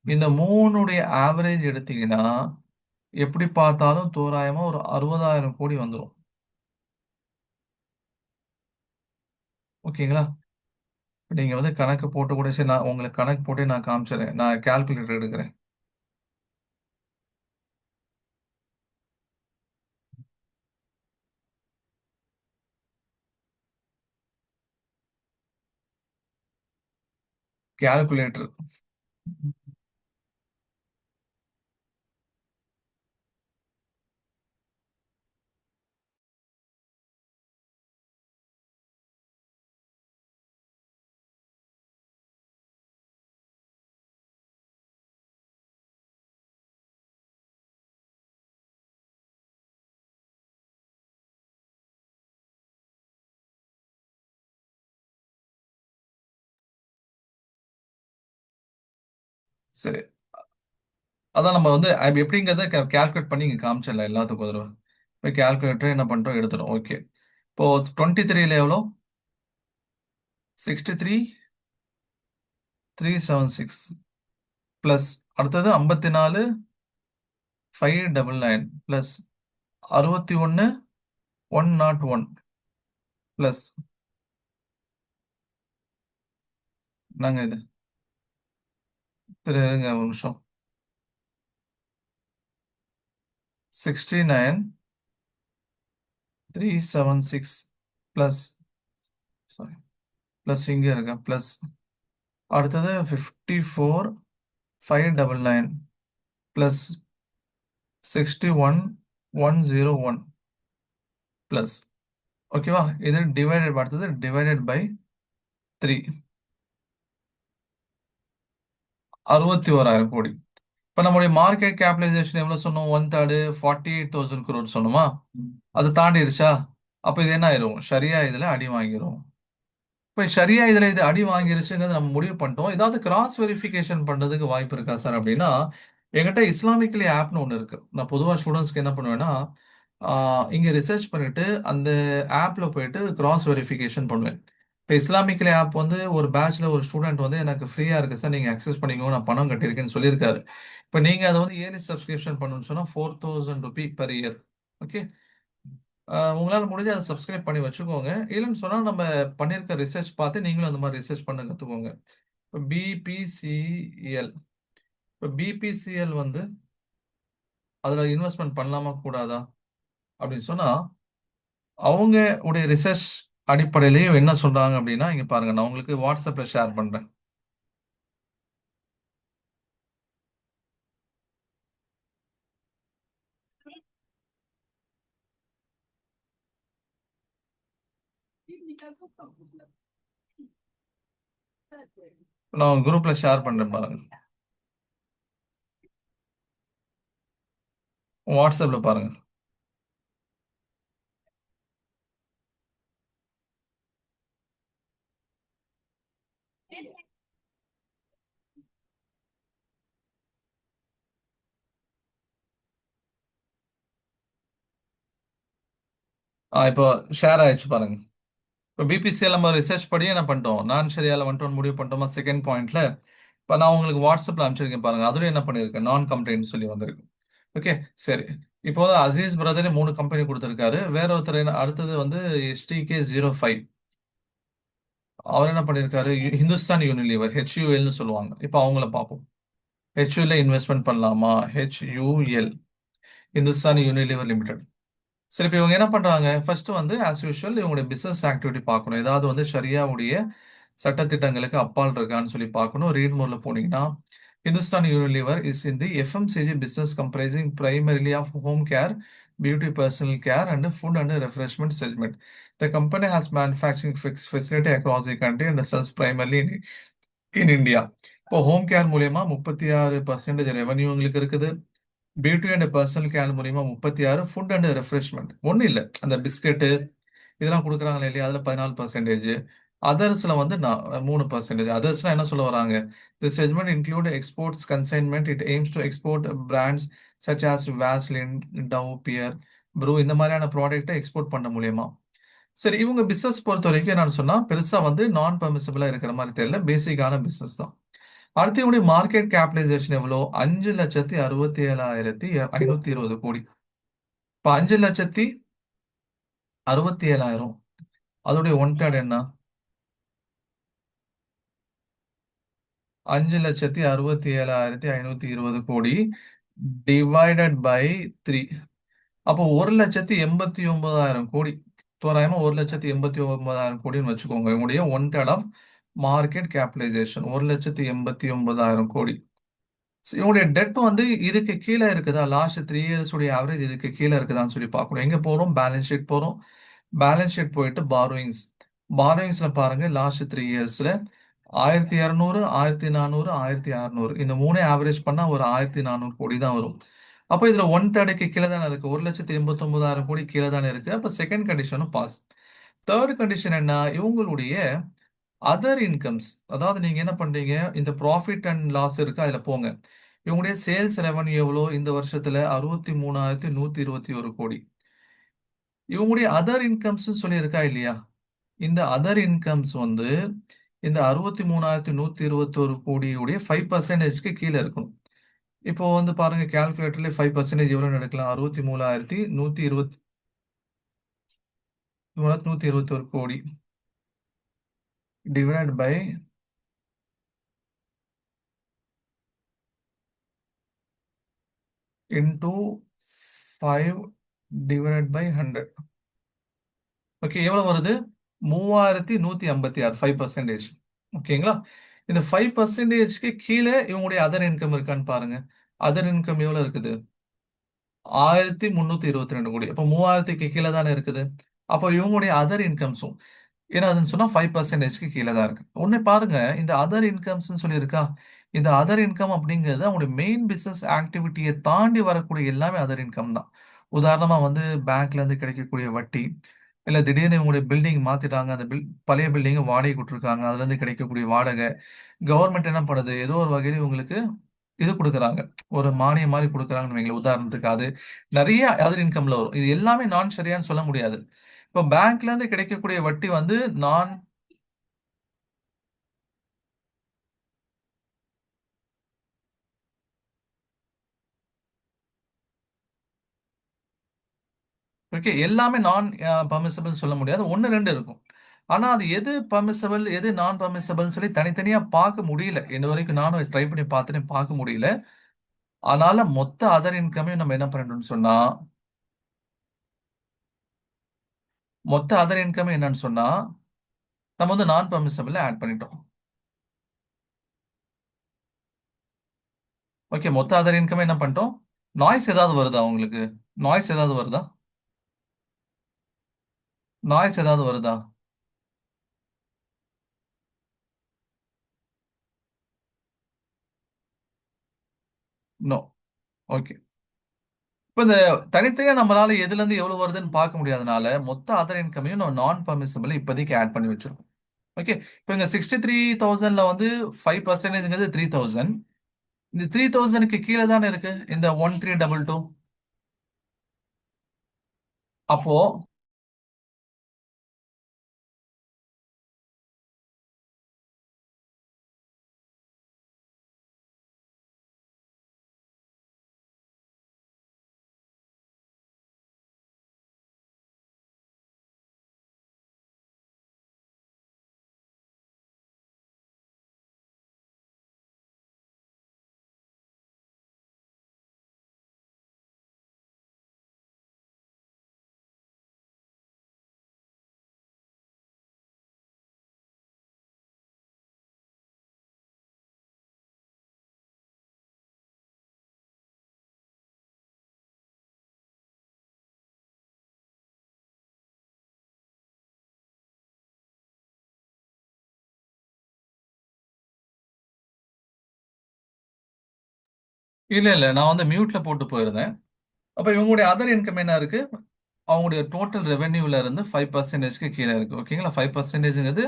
Speaker 1: இந்த மூணுடைய ஆவரேஜ் எடுத்தீங்கன்னா எப்படி பார்த்தாலும் தோராயமா ஒரு 60,000 கோடி வந்துடும். ஓகேங்களா? நீங்க வந்து கணக்கு போட்டு கூட சரி, நான் உங்களுக்கு கணக்கு போட்டு நான் காமிச்சிடுறேன். நான் கால்குலேட்டர் எடுக்கிறேன். கால்குலேட்டர். சரி. அதான் நம்ம வந்து அது எப்படிங்கிறத கால்குலேட் பண்ணி இங்க காமிச்சிடலாம் எல்லாத்துக்கும் ஒரு தடவை. போய் கால்குலேட்டர் என்ன பண்றோம் எடுத்துடும். ஓகே. இப்போ 23ல எவ்வளோ? 63, 376 பிளஸ் அடுத்தது 54, 599 பிளஸ் 61, 101 பிளஸ் நாங்க இது இருங்க ஒரு நிமிஷம். 69, 376 பிளஸ் சாரி பிளஸ் இங்க இருக்க பிளஸ் அடுத்தது 54, 599 பிளஸ் 61, 101 பிளஸ். ஓகேவா? இது டிவைடட் அடுத்தது டிவைடட் பை 3. 61,000 கோடி. இப்ப நம்முடைய மார்க்கெட் கேபிடலைசேஷன் எவ்வளவு சொன்னோம்? ஒன் தேர்டு 48,000 crore சொன்னோமா? அது தாண்டிடுச்சா? அப்ப இது என்ன ஆயிரும்? ஷரியா இதுல அடி வாங்கிரும். இப்ப ஷரியா இதுல இது அடி வாங்கிருச்சுங்கிறது நம்ம முடிவு பண்ணிட்டோம். ஏதாவது கிராஸ் வெரிஃபிகேஷன் பண்றதுக்கு வாய்ப்பு இருக்கா சார் அப்படின்னா, என்கிட்ட இஸ்லாமிக்லி ஆப்னு ஒன்று இருக்கு. நான் பொதுவா ஸ்டூடெண்ட்ஸ்க்கு என்ன பண்ணுவேன்னா, இங்க ரிசர்ச் பண்ணிட்டு அந்த ஆப்ல போயிட்டு கிராஸ் வெரிஃபிகேஷன் பண்ணுவேன். இப்போ இஸ்லாமிக்ல ஆப் வந்து ஒரு பேட்ச்ல ஒரு ஸ்டூடெண்ட் வந்து எனக்கு ஃப்ரீயா இருக்கு சார், நீங்க அக்சஸ் பண்ணிக்கோங்க, நான் பணம் கட்டியிருக்கேன்னு சொல்லியிருக்காரு. இப்போ நீங்க அதை வந்து இயர்லி சப்ஸ்கிரிப்ஷன் பண்ணணும்னு சொன்னா 4000 ரூபி பெர் இயர். ஓகே. உங்களால முடிஞ்ச அதை சப்ஸ்கிரைப் பண்ணி வச்சுக்கோங்க. இல்லைன்னு சொன்னா நம்ம பண்ணியிருக்க ரிசர்ச் பார்த்து நீங்களும் அந்த மாதிரி ரிசர்ச் பண்ண கத்துக்கோங்க. இப்போ பிபிசிஎல், இப்போ பிபிசிஎல் வந்து அதுல இன்வெஸ்ட்மெண்ட் பண்ணலாமா கூடாதா அப்படின்னு சொன்னா, அவங்க உடைய ரிசர்ச் அடிப்படையிலையும் என்ன சொல்றாங்க அப்படின்னா, இங்க பாருங்க, நான் உங்களுக்கு வாட்ஸ்அப்ல ஷேர் பண்றேன். நான் குரூப்ல ஷேர் பண்றேன் பாருங்க. வாட்ஸ்அப்ல பாருங்க. இப்போ ஷேர் ஆயிடுச்சு பாருங்க. இப்போ பிபிசிஎல் நம்ம ரிசர்ச் படியே என்ன பண்ணிட்டோம், நான் சரியால வந்துட்டோம்னு முடிவு பண்ணிட்டோமா செகண்ட் பாயிண்ட்ல. இப்போ நான் உங்களுக்கு வாட்ஸ்அப்ல அனுப்பிச்சிருக்கேன் பாருங்க, அதுல என்ன பண்ணிருக்கேன், நான் கம்ப்ளைண்ட் சொல்லி வந்திருக்கு. ஓகே. சரி. இப்போ அசீஸ் பிரதரே 3 கம்பெனி கொடுத்திருக்காரு. வேற ஒருத்தர் அடுத்தது வந்து STK05, அவர் என்ன பண்ணிருக்காரு, ஹிந்துஸ்தான் யூனிலிவர், HULனு சொல்லுவாங்க. இப்போ அவங்கள பார்ப்போம். HUL இன்வெஸ்ட்மெண்ட் பண்ணலாமா? HUL, Hindustan Unilever limited. சரி, இப்போ இவங்க என்ன பண்றாங்க, ஃபர்ஸ்ட் வந்து ஆஸ் யூஷுவல் இவங்களுடைய பிசினஸ் ஆக்டிவிட்டி பார்க்கணும். ஏதாவது வந்து ஷரியாவுடைய சட்டத்திட்டங்களுக்கு அப்பால் இருக்கான்னு சொல்லி பார்க்கணும். ரீட் மோட்ல போனீங்கன்னா, Hindustan Unilever is in the FMCG business comprising primarily of home care, beauty, personal care, and food and refreshment segment. The company has manufacturing fixed facility across the country and sells primarily in India. இப்போ ஹோம் கேர் மூலியமா 36% ரெவன்யூ உங்களுக்கு இருக்குது. பியூட்டி அண்ட் பர்சனல் கேர் மூலியமா 36, ஃபுட் அண்ட் ரெஃப்ரெஷ்மெண்ட் ஒன்றும் இல்லை, அந்த பிஸ்கெட்டு இதெல்லாம் கொடுக்குறாங்களே இல்லையா, அதில் 14%. அதர்ஸ்ல வந்து 3%. அதர்ஸ்லாம் என்ன சொல்ல வராங்க, the segment include exports consignment, it aims to export brands such as Vaseline, Dove, Pears, Bru, இந்த மாதிரியான ப்ராடக்ட்டை எக்ஸ்போர்ட் பண்ண மூலியமா. சரி, இவங்க பிசினஸ் பொறுத்த வரைக்கும் என்னன்னு சொன்னா பெருசா வந்து நான் பெர்மிசிபிளா இருக்கிற மாதிரி தெரியல, பேசிக்கான பிசினஸ் தான். அடுத்து இவங்களுடைய மார்க்கெட் கேபிடலைசேஷன் எவ்வளோ, 5,67,520 கோடி. இப்போ 5,67,000, அதோடைய ஒன் தேர்ட் என்ன, 5,67,520 கோடி டிவைடட் பை 3. அப்போ 1,89,000 கோடி, தோராயமா 1,89,000 கோடின்னு வச்சுக்கோங்க. இவங்களுடைய one third of market capitalisation 1,89,000 crore. இவங்களுடைய டெட் வந்து இதுக்கு கீழே இருக்குதா, லாஸ்ட் 3 இயர்ஸ் உடைய ஆவரேஜ் இதுக்கு கீழே இருக்குதான்னு சொல்லி பார்க்கணும். எங்க போறோம், பேலன்ஸ் ஷீட் போறோம். பேலன்ஸ் ஷீட் போயிட்டு பாரோயிங்ஸ், பாரோயிங்ஸ்ல பாருங்க, லாஸ்ட் 3 இயர்ஸ்ல 1,200, 1,400, 1,600, இந்த மூணே ஆவரேஜ் பண்ணா ஒரு 1,400 கோடி தான் வரும். அப்போ இதுல ஒன் தேர்டுக்கு கீழே தானே இருக்கு, 1,89,000 கோடி கீழே தானே இருக்கு. அப்ப செகண்ட் கண்டிஷனும் பாஸ். தேர்ட் கண்டிஷன் என்ன, இவங்களுடைய அதர் இன்கம்ஸ், அதாவது நீங்க என்ன பண்றீங்க, இந்த ப்ராஃபிட் அண்ட் லாஸ் இருக்கு அதுல போங்க. இவங்களுடைய சேல்ஸ் ரெவன்யூ எவ்வளோ இந்த வருஷத்துல, 63,121 கோடி. இவங்களுடைய அதர் இன்கம்ஸ் சொல்லி இருக்கா இல்லையா, இந்த அதர் இன்கம்ஸ் வந்து இந்த 63,121 கோடியுடைய 5%க்கு கீழே இருக்கணும். இப்போ வந்து பாருங்க, கால்குலேட்டர்ல 5% எவ்வளவு எடுக்கலாம், 63,121 crore divide by into 5 divide by 100. Okay, எவ்வளவு வருது, 3,156, 5%. ஓகேங்களா. இந்த 5%க்கு கீழே இவங்களுடைய அதர் இன்கம் இருக்கான்னு பாருங்க. அதர் இன்கம் எவ்வளவு இருக்குது, 1,322 கோடி. அப்போ 3,000க்கு கீழே தானே இருக்குது. அப்போ இவங்களுடைய அதர் இன்கம்ஸும் ஏன்னா அதுன்னு சொன்னா 5%க்கு கீழே தான் இருக்கு. ஒண்ணு பாருங்க, இந்த அதர் இன்கம்ஸ் சொல்லியிருக்கா, இந்த அதர் இன்கம் அப்படிங்கிறது அவங்களுடைய மெயின் பிசினஸ் ஆக்டிவிட்டியை தாண்டி வரக்கூடிய எல்லாமே அதர் இன்கம் தான். உதாரணமா வந்து பேங்க்ல இருந்து கிடைக்கக்கூடிய வட்டி, இல்ல திடீர்னு இவங்களுடைய பில்டிங் மாத்திட்டாங்க, அந்த பழைய பில்டிங்கை வாடகை கொடுத்துருக்காங்க, அதுல இருந்து கிடைக்கக்கூடிய வாடகை, கவர்மெண்ட் என்ன பண்ணுது, ஏதோ ஒரு வகையில் இவங்களுக்கு இது கொடுக்குறாங்க, ஒரு மானியம் மாதிரி கொடுக்குறாங்கன்னு வைங்களேன், உதாரணத்துக்கு. அது நிறைய அதர் இன்கம்ல வரும். இது எல்லாமே நான் சரியான்னு சொல்ல முடியாது. இப்போ பேங்க்ல இருந்து கிடைக்கக்கூடிய வட்டி வந்து நான் ஓகே, எல்லாமே நான் பர்மிசபிள் சொல்ல முடியாது. ஒன்று ரெண்டு இருக்கும். ஆனா அது எது பர்மிசபிள் எது நான் பர்மிசபிள்னு சொல்லி தனித்தனியா பார்க்க முடியல. இன்ன வரைக்கும் நானும் ட்ரை பண்ணி பார்த்துட்டு பார்க்க முடியல. அதனால மொத்த அதர் இன்கமையும் நம்ம என்ன பண்ணணும்னு சொன்னா, மொத்த அதர் இன்கம் என்னன்னு சொன்னா நம்ம வந்து நான் பர்மிசபிள் ஆட் பண்ணிட்டோம். ஓகே, மொத்த அதர் இன்கம் என்ன பண்ணிட்டோம். நாய்ஸ் ஏதாவது வருதா உங்களுக்கு? நாய்ஸ் ஏதாவது வருதா? நாய்ஸ் ஏதாவது வருதா? நோ. ஓகே. இப்போ இந்த தனித்தனியா நம்மளால எதுல இருந்து எவ்வளவு வருதுன்னு பார்க்க முடியாதனால மொத்த அதர் இன்கமையும் நம்ம நான் பர்மிசபிள் இப்போதைக்கு ஆட் பண்ணி வச்சிருக்கோம். ஓகே. இப்போ இங்க 63,000ல வந்து 5%ங்கிறது 3,000. இந்த 3,000க்கு கீழே தானே இருக்கு இந்த 1322. அப்போ இல்ல இல்ல, நான் வந்து மியூட்ல போட்டு போயிருந்தேன். அப்ப இவங்களுடைய அதர் இன்கம் என்ன இருக்கு? அவங்களுடைய டோட்டல் ரெவென்யூல இருந்து 5%க்கு கீழே இருக்கு. ஓகேங்களா? 5%ங்கிறது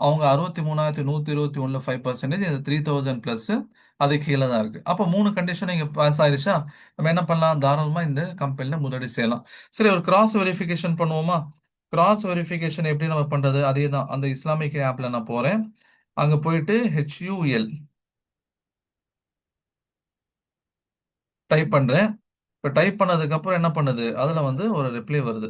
Speaker 1: அவங்க 63,121 5%, இது 3,000 பிளஸ் அது கீழே தான் இருக்கு. அப்போ மூணு கண்டிஷன் இங்க பாஸ் ஆயிருச்சா? நம்ம என்ன பண்ணலாம்? தாராளமா இந்த கம்பெனில முதலீடு செய்யலாம். சரி, ஒரு கிராஸ் வெரிஃபிகேஷன் பண்ணுவோமா? கிராஸ் வெரிஃபிகேஷன் எப்படி நம்ம பண்றது? அதே தான், அந்த இஸ்லாமிக் ஆப்ல நான் போறேன். அங்க போயிட்டு HUL டைப் பண்றேன். இப்ப டைப் பண்ணதுக்கு அப்புறம் என்ன பண்ணுது? அதுல வந்து ஒரு ரிப்ளை வருது.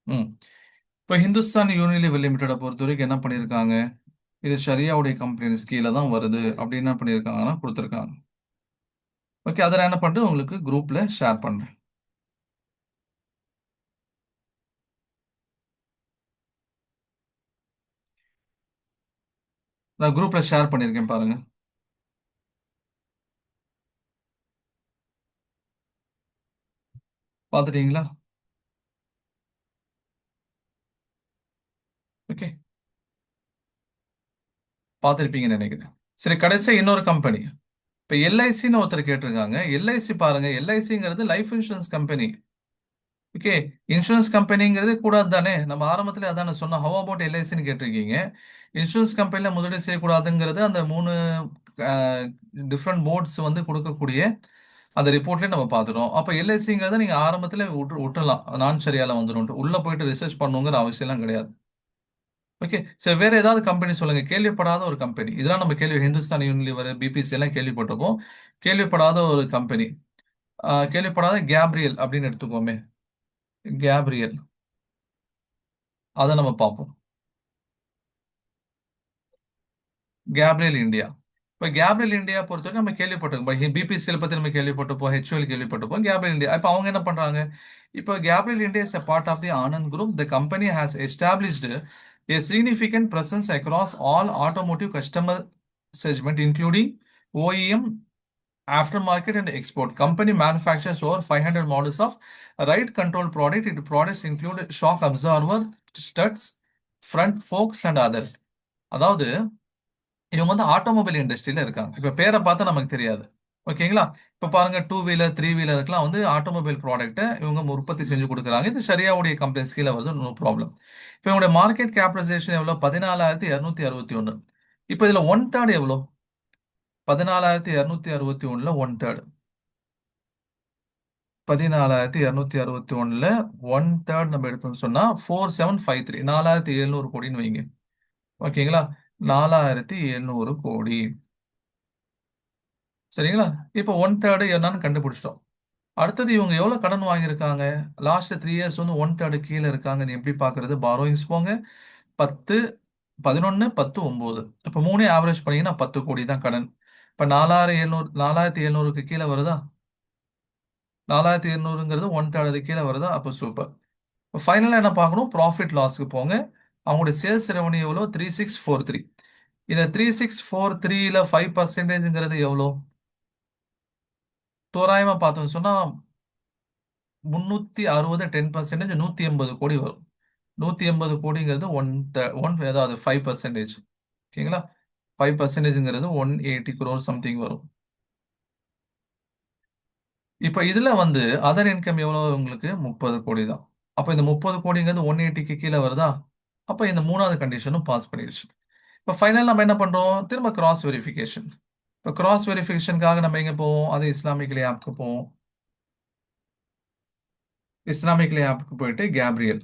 Speaker 1: ம். இப்போ ஹிந்துஸ்தான் யூனிலிவர் லிமிடெட பொறுத்த வரைக்கும் என்ன பண்ணியிருக்காங்க? இது ஷரியாவுடைய கம்பெனிஸ் கீழே தான் வருது அப்படின்னு என்ன பண்ணியிருக்காங்கன்னா கொடுத்துருக்காங்க. ஓகே, அதை நான் என்ன பண்ணிட்டு உங்களுக்கு குரூப்ல ஷேர் பண்றேன். நான் குரூப்ல ஷேர் பண்ணியிருக்கேன் பாருங்க. பார்த்துட்டீங்களா? ஓகே, பார்த்துருப்பீங்கன்னு நினைக்கிறேன். சரி, கடைசியா இன்னொரு கம்பெனி. இப்போ எல்ஐசின்னு ஒருத்தர் கேட்டிருக்காங்க. எல்ஐசி பாருங்க, எல்ஐசிங்கிறது life insurance company. Okay, insurance கம்பெனிங்கிறது கூடாது தானே? நம்ம ஆரம்பத்துல அதான சொன்னோம். ஹவ் அபவுட் எல்ஐசின்னு கேட்டிருக்கீங்க. இன்சூரன்ஸ் கம்பெனில முதலீடு செய்யக்கூடாதுங்கிறது அந்த மூணு டிஃப்ரெண்ட் போர்ட்ஸ் வந்து கொடுக்கக்கூடிய அந்த ரிப்போர்ட்லயே நம்ம பார்த்துட்டோம். அப்ப எல்ஐசிங்கிறத நீங்க ஆரம்பத்துல விட்டுறலாம். நான் சரியால வந்துடும் உள்ள போயிட்டு ரிசர்ச் பண்ணுங்கிற அவசியம்லாம் கிடையாது. ஓகே, சரி, வேற ஏதாவது கம்பெனி சொல்லுங்க. கேள்விப்படாத ஒரு கம்பெனி. இதெல்லாம் நம்ம ஹிந்துஸ்தான் யூனிலிவர், பிபிசி எல்லாம் கேள்விப்பட்டிருக்கோம். கேள்விப்படாத ஒரு கம்பெனி. கேள்விப்படாத கேப்ரியல் அப்படின்னு எடுத்துக்கோமே. கேப்ரியல், அதை நம்ம பார்ப்போம். Gabriel India. இப்போ கேப்ரியல் இந்தியா பொறுத்தவரைக்கும் நம்ம கேள்விப்பட்டிருக்கோம். பிபிசிஎல் பத்தி நம்ம கேள்விப்பட்டிருப்போம், HUL கேள்விப்பட்டிருப்போம், கேப்ரியல் இந்தியா. இப்போ அவங்க என்ன பண்றாங்க? இப்போ Gabriel India is a part of the Anand Group. The company has established a significant presence across all automotive customer segment, including OEM, aftermarket, and export. Company manufactures over 500 models of ride control product. Its products include shock absorber, struts, front forks, and others. அதாவது இவங்க வந்து ஆட்டோமொபைல் இண்டஸ்ட்ரியில இருக்காங்க. இப்ப பேரை பார்த்தா நமக்கு தெரியாது. ஓகேங்களா? இப்ப பாருங்க, டூ வீலர், த்ரீ வீலருக்குலாம் வந்து ஆட்டோமொபைல் ப்ராடக்ட்டை இவங்க உற்பத்தி செஞ்சு கொடுக்குறாங்க. இது ஷரியாவுடைய கம்பெனிஸ் கீழே வருது, நோ ப்ராப்ளம். இப்போ இவங்களுடைய மார்க்கெட் கேபிடலைசேஷன் எவ்வளோ? 14,261. இப்போ இதுல ஒன் தேர்ட் எவ்வளோ? 14,261ல ஒன் தேர்ட். 14,261ல ஒன் தேர்ட் நம்ம எடுத்தோம்னு சொன்னா 4753, 4,700 கோடின்னு வைங்க. ஓகேங்களா? 4,700 கோடி. சரிங்களா? இப்போ ஒன் தேர்டு என்னன்னு கண்டுபிடிச்சிட்டோம். அடுத்தது இவங்க எவ்வளவு கடன் வாங்கியிருக்காங்க? லாஸ்ட் 3 இயர்ஸ் வந்து ஒன் தேர்டு கீழே இருக்காங்க. நீ எப்படி பாக்குறது? பாரோயிங்ஸ் போங்க. 10, 11, 10, 9. இப்போ மூணே ஆவரேஜ் பண்ணீங்கன்னா 10 கோடி தான் கடன். இப்போ 4,700க்கு கீழே வருதா? 4,700ங்கிறது ஒன் தேர்டு கீழே வருதா? அப்போ சூப்பர். இப்போ ஃபைனலாக என்ன பார்க்கணும்? ப்ராஃபிட் லாஸ்க்கு போங்க. அவங்களுடைய சேல்ஸ் ரெவன்யூ எவ்வளோ? 3643. இந்த 3643ல 5%ங்கிறது எவ்வளோ? தோராயமா பார்த்தோம்னு சொன்னா 360, 10%, 180 கோடி வரும். 180 கோடிங்கிறது அதாவது 5%. ஓகேங்களா? 5%ங்கிறது 180 crore சம்திங் வரும். இப்போ இதுல வந்து அதர் இன்கம் எவ்வளவு உங்களுக்கு? 30 கோடி தான். அப்போ இந்த 30 கோடிங்கிறது 180க்கு கீழே வருதா? அப்போ இந்த மூணாவது கண்டிஷனும் பாஸ் பண்ணிடுச்சு. இப்போ ஃபைனல் நம்ம என்ன பண்றோம்? திரும்ப கிராஸ் வெரிஃபிகேஷன். இப்போ கிராஸ் வெரிஃபிகேஷனுக்காக நம்ம எங்க போவோம்? அது இஸ்லாமிக்லி ஆப்க்கு போவோம். இஸ்லாமிக்லி ஆப்க்கு போயிட்டு கேப்ரியல்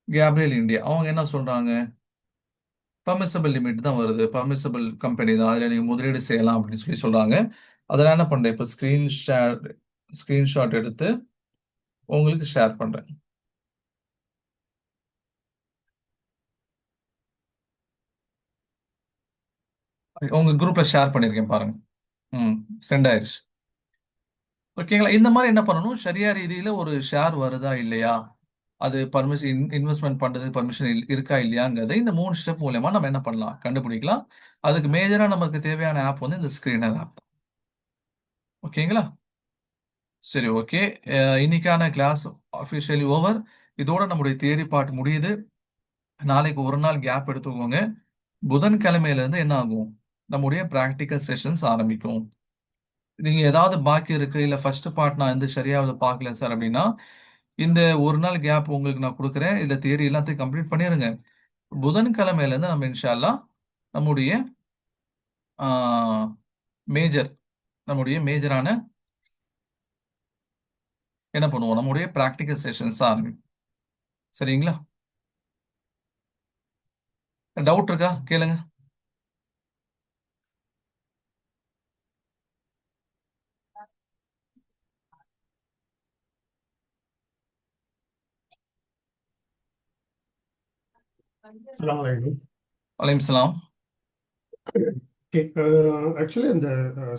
Speaker 1: கேப்ரியல் இந்தியா அவங்க என்ன சொல்றாங்க? பர்மிசபிள் லிமிட் தான் வருது, பர்மிசபிள் கம்பெனி தான், அதில் நீங்கள் முதலீடு செய்யலாம் அப்படின்னு சொல்லி சொல்றாங்க. அதெல்லாம் என்ன பண்றேன்? இப்போ ஸ்கிரீன்ஷாட் எடுத்து உங்களுக்கு ஷேர் பண்றேன். உங்க குரூப்ல ஷேர் பண்ணிருக்கேன் பாருங்க. ம். சென்ட் ஆயிருச்சு. ஓகேங்களா? இந்த மாதிரி என்ன பண்ணணும்? சரியா ரீதியில ஒரு ஷேர் வருதா இல்லையா, அது பர்மிஷன் இன்வெஸ்ட்மெண்ட் பண்றது பர்மிஷன் இருக்கா இல்லையாங்கிறத இந்த 3 ஸ்டெப் மூலமா நம்ம என்ன பண்ணலாம்? கண்டுபிடிக்கலாம். அதுக்கு மேஜரா நமக்கு தேவையான ஆப் வந்து இந்த ஸ்கிரீனர் ஆப். ஓகேங்களா? சரி, ஓகே. இன்னைக்கான கிளாஸ் அஃபிஷியலி ஓவர். இதோட நம்முடைய தியரி பார்ட் முடியுது. நாளைக்கு ஒரு நாள் கேப் எடுத்துக்கோங்க. புதன்கிழமையில இருந்து என்ன ஆகும்? நம்முடைய பிராக்டிக்கல் செஷன்ஸ் ஆரம்பிக்கும். நீங்க ஏதாவது பாக்கி இருக்கு, இல்ல ஃபர்ஸ்ட் பார்ட் நான் வந்து சரியாவது பார்க்கல சார் அப்படின்னா, இந்த ஒரு நாள் கேப் உங்களுக்கு நான் கொடுக்குறேன். இதுல தியரி எல்லாத்தையும் கம்ப்ளீட் பண்ணிருங்க. புதன்கிழமையில இருந்து நம்ம இன்ஷா அல்லாஹ் நம்முடைய மேஜர் நம்முடைய மேஜரான என்ன பண்ணுவோம்? நம்முடைய பிராக்டிக்கல் செஷன்ஸ் ஆரம்பிக்கும். சரிங்களா? டவுட் இருக்கா? கேளுங்க.
Speaker 2: Assalamu alaikum.
Speaker 1: வலைக்கம் சலாம்.
Speaker 2: Okay, actually இந்த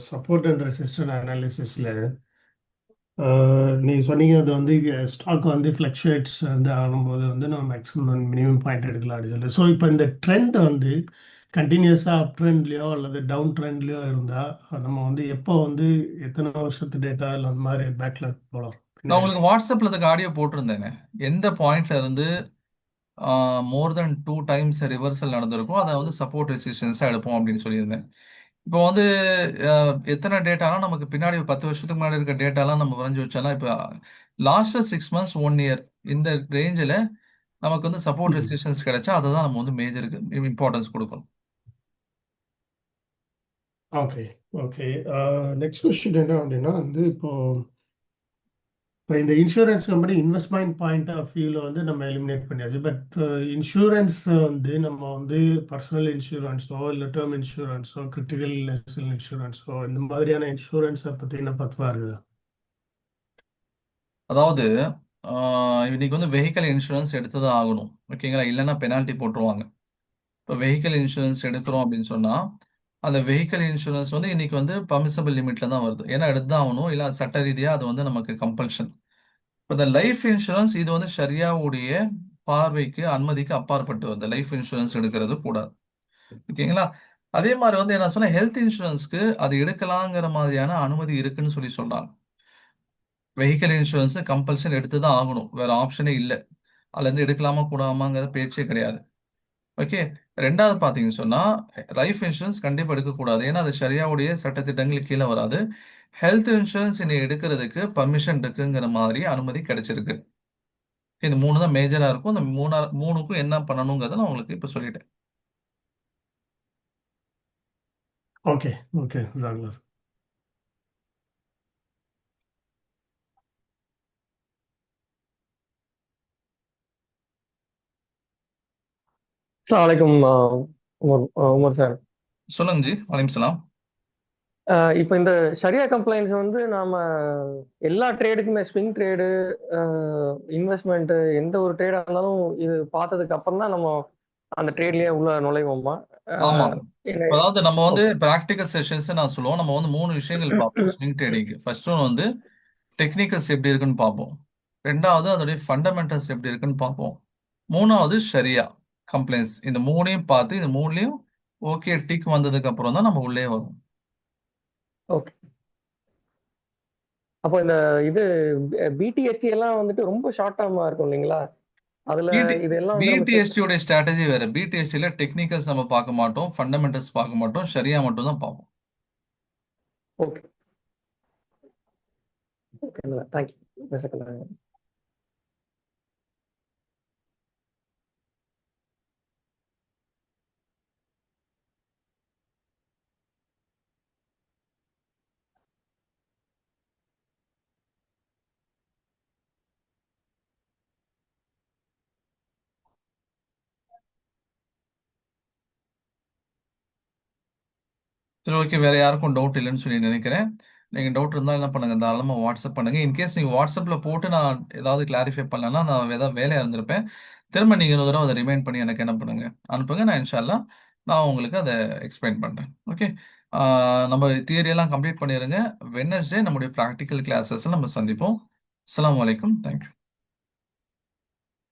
Speaker 2: சப்போர்ட் அண்ட் ரெசிஸ்டன்ட் அனாலிசிஸில் நீ சொன்னீங்க அது வந்து ஸ்டாக் வந்து ஃப்ளக்சுவேட்ஸ் வந்து ஆகும்போது வந்து நம்ம மேக்ஸிமம் மினிமம் பாயிண்ட் எடுக்கலாம் அப்படின்னு சொல்லிட்டு. ஸோ இப்போ இந்த ட்ரெண்ட் வந்து கண்டினியூஸாக அப் ட்ரெண்ட்லேயோ அல்லது டவுன் ட்ரெண்ட்லேயோ இருந்தால் நம்ம வந்து எப்போ வந்து எத்தனை வருஷத்து டேட்டா இல்லை அந்த மாதிரி பேக்கில் போகலாம்
Speaker 1: நான்
Speaker 2: பின்னாடி?
Speaker 1: உங்களுக்கு வாட்ஸ்அப்ல அதுக்கு ஆடியோ போட்டிருந்தேங்க. எந்த பாயிண்ட்ல இருந்து மோர் தென் 2 டைம்ஸ் ரிவர்சல் நடந்திருக்கும், அதை வந்து சப்போர்ட் ரெசிஸ்டன்ஸா எடுப்போம் அப்படின்னு சொல்லியிருந்தேன். இப்போ வந்து எத்தனை டேட்டாலாம் நமக்கு பின்னாடி 10 வருஷத்துக்கு முன்னாடி இருக்க டேட்டாலாம் நம்ம வரைஞ்சி வச்சாலாம், இப்போ லாஸ்ட் 6 மந்த்ஸ் 1 இயர் இந்த ரேஞ்சில் நமக்கு வந்து சப்போர்ட் ரெசிஸ்டன்ஸ் கிடைச்சா அதை தான் நம்ம வந்து மேஜருக்கு இம்பார்ட்டன்ஸ் கொடுக்கணும்.
Speaker 2: Okay, okay. நெக்ஸ்ட் கொஸ்டின் என்ன அப்படின்னா வந்து இப்போ இந்த insurance company investment point of வியூவில் வந்து நம்ம எலிமினேட் பண்ணியாச்சு. பட் இன்சூரன்ஸ் வந்து நம்ம வந்து பர்சனல் இன்சூரன்ஸோ இல்லை டேர்ம் இன்சூரன்ஸோ கிரிட்டிக்கல் இன்சூரன்ஸோ இந்த மாதிரியான இன்சூரன்ஸை பற்றி என்ன பத்துவா இருக்குது?
Speaker 1: அதாவது இன்னைக்கு வந்து வெஹிக்கல் இன்சூரன்ஸ் எடுத்துதான் ஆகணும். ஓகேங்களா? இல்லைன்னா பெனால்ட்டி போட்டுருவாங்க. இப்போ வெஹிக்கல் இன்சூரன்ஸ் எடுக்கிறோம் அப்படின்னு சொன்னா அந்த வெஹிக்கல் இன்சூரன்ஸ் வந்து இன்னைக்கு வந்து பர்மிசபிள் லிமிட்ல தான் வருது. ஏன்னா எடுத்து தான் ஆகணும், இல்லை சட்ட ரீதியா அது வந்து நமக்கு கம்பல்ஷன். இப்போ இந்த லைஃப் இன்சூரன்ஸ் இது வந்து ஷரியாவுடைய பார்வைக்கு அனுமதிக்கு அப்பாற்பட்டு வருது. லைஃப் இன்சூரன்ஸ் எடுக்கிறது கூடாது. ஓகேங்களா? அதே மாதிரி வந்து என்ன சொன்னா ஹெல்த் இன்சூரன்ஸ்க்கு அது எடுக்கலாங்கிற மாதிரியான அனுமதி இருக்குன்னு சொல்லி சொல்றாங்க. வெஹிக்கல் இன்சூரன்ஸ் கம்பல்ஷன் எடுத்து தான் ஆகணும், வேற ஆப்ஷனே இல்லை. அதுல இருந்து எடுக்கலாமா கூடாமாங்கிற பேச்சே கிடையாது. ஓகே. ரெண்டாவது பாத்தீங்கன்னு சொன்னா லைஃப் இன்சூரன்ஸ் கண்டிப்பா எடுக்கக்கூடாது. ஏன்னா அது ஷரியாவுடைய சட்டத்திட்டங்களுக்கு கீழே வராது. ஹெல்த் இன்சூரன்ஸ் இனி எடுக்கிறதுக்கு பர்மிஷன் இருக்குங்கிற மாதிரி அனுமதி கிடைச்சிருக்கு. இந்த 3 தான் மேஜரா இருக்கும். இந்த 3க்கும் என்ன பண்ணணுங்கிறத நான் உங்களுக்கு இப்ப சொல்லிட்டேன்.
Speaker 2: ஓகே. ஓகே ஜாக்லஸ்.
Speaker 3: அஸ்ஸலாமு அலைக்கும் உமர் சார்.
Speaker 1: சொல்லுங்க ஜி. வலைக்கம் சலாம்.
Speaker 3: இப்போ இந்த ஷரியா கம்ப்ளைண்ட்ஸ் வந்து நாம எல்லா ட்ரேடுக்குமே ஸ்விங் ட்ரேடு, இன்வெஸ்ட்மெண்ட், எந்த ஒரு ட்ரேடாக இருந்தாலும் இது பார்த்ததுக்கு அப்புறம் தான் நம்ம அந்த ட்ரேட்லயே உள்ள நுழைவோமா?
Speaker 1: ஆமா.
Speaker 3: அஹ், என்ன?
Speaker 1: அதாவது நம்ம வந்து
Speaker 3: ஓகே.
Speaker 1: பிராக்டிகல் செஷன்ஸ் நான் சொல்லுவோம். நம்ம வந்து 3 விஷயங்கள் பார்ப்போம் ஸ்விங் ட்ரேடிங்க்கு. ஃபர்ஸ்ட் ஒன் வந்து டெக்னிக்கல்ஸ் எப்படி இருக்குன்னு பார்ப்போம். ரெண்டாவது அதோடைய ஃபண்டமெண்டல்ஸ் எப்படி இருக்குன்னு பார்ப்போம். மூணாவது ஷரியா கம்ப்ளைண்ட்ஸ். இந்த மூணையும் பார்த்து இந்த மூணுலயும் ஓகே டிக் வந்ததுக்கு அப்புறம் தான் நம்ம உள்ளே வரும்.
Speaker 3: ஓகே. அப்போ இந்த இது பிடிஎஸ்டி எல்லாம் வந்துட்டு ரொம்ப ஷார்ட் டேர்மா இருக்கும் இல்லைங்களா? அதுல
Speaker 1: பிடி
Speaker 3: இதெல்லாம் வந்து நம்ம செக்.
Speaker 1: பிடிஎஸ்டியோட ஸ்ட்ராட்டஜி வேற. பிடிஎஸ்டியில் டெக்னிக்கல்ஸ் நம்ம பார்க்க மாட்டோம், ஃபண்டமெண்டல்ஸ் பார்க்க மாட்டோம், ஷரியா மட்டும் தான் பார்ப்போம்.
Speaker 3: ஓகே. Okay, thank you.
Speaker 1: சரி, ஓகே. வேற யாருக்கும் டவுட் இல்லைன்னு சொல்லி நினைக்கிறேன். நீங்க டவுட் இருந்தால் என்ன பண்ணுங்க, தாராளமா வாட்ஸ்அப் பண்ணுங்க. இன்கேஸ் நீங்க வாட்ஸ்அப்ல போட்டு நான் ஏதாவது கிளாரிஃபை பண்ணலன்னா நான் ஏதாவது வேலையா இருந்திருப்பேன். திரும்ப நீங்க இன்னொரு தடவை அதை ரிமைண்ட் பண்ணி எனக்கு என்ன பண்ணுங்க, அனுப்புங்க. நான் இன்ஷால்லா நான் உங்களுக்கு அதை எக்ஸ்பிளைன் பண்றேன். ஓகே. நம்ம தியரி எல்லாம் கம்ப்ளீட் பண்ணிருங்க. வெட்னஸ்டே நம்முடைய ப்ராக்டிக்கல் கிளாஸஸ் நம்ம சந்திப்போம். அஸ்ஸலாமு அலைக்கும். தேங்க்யூ.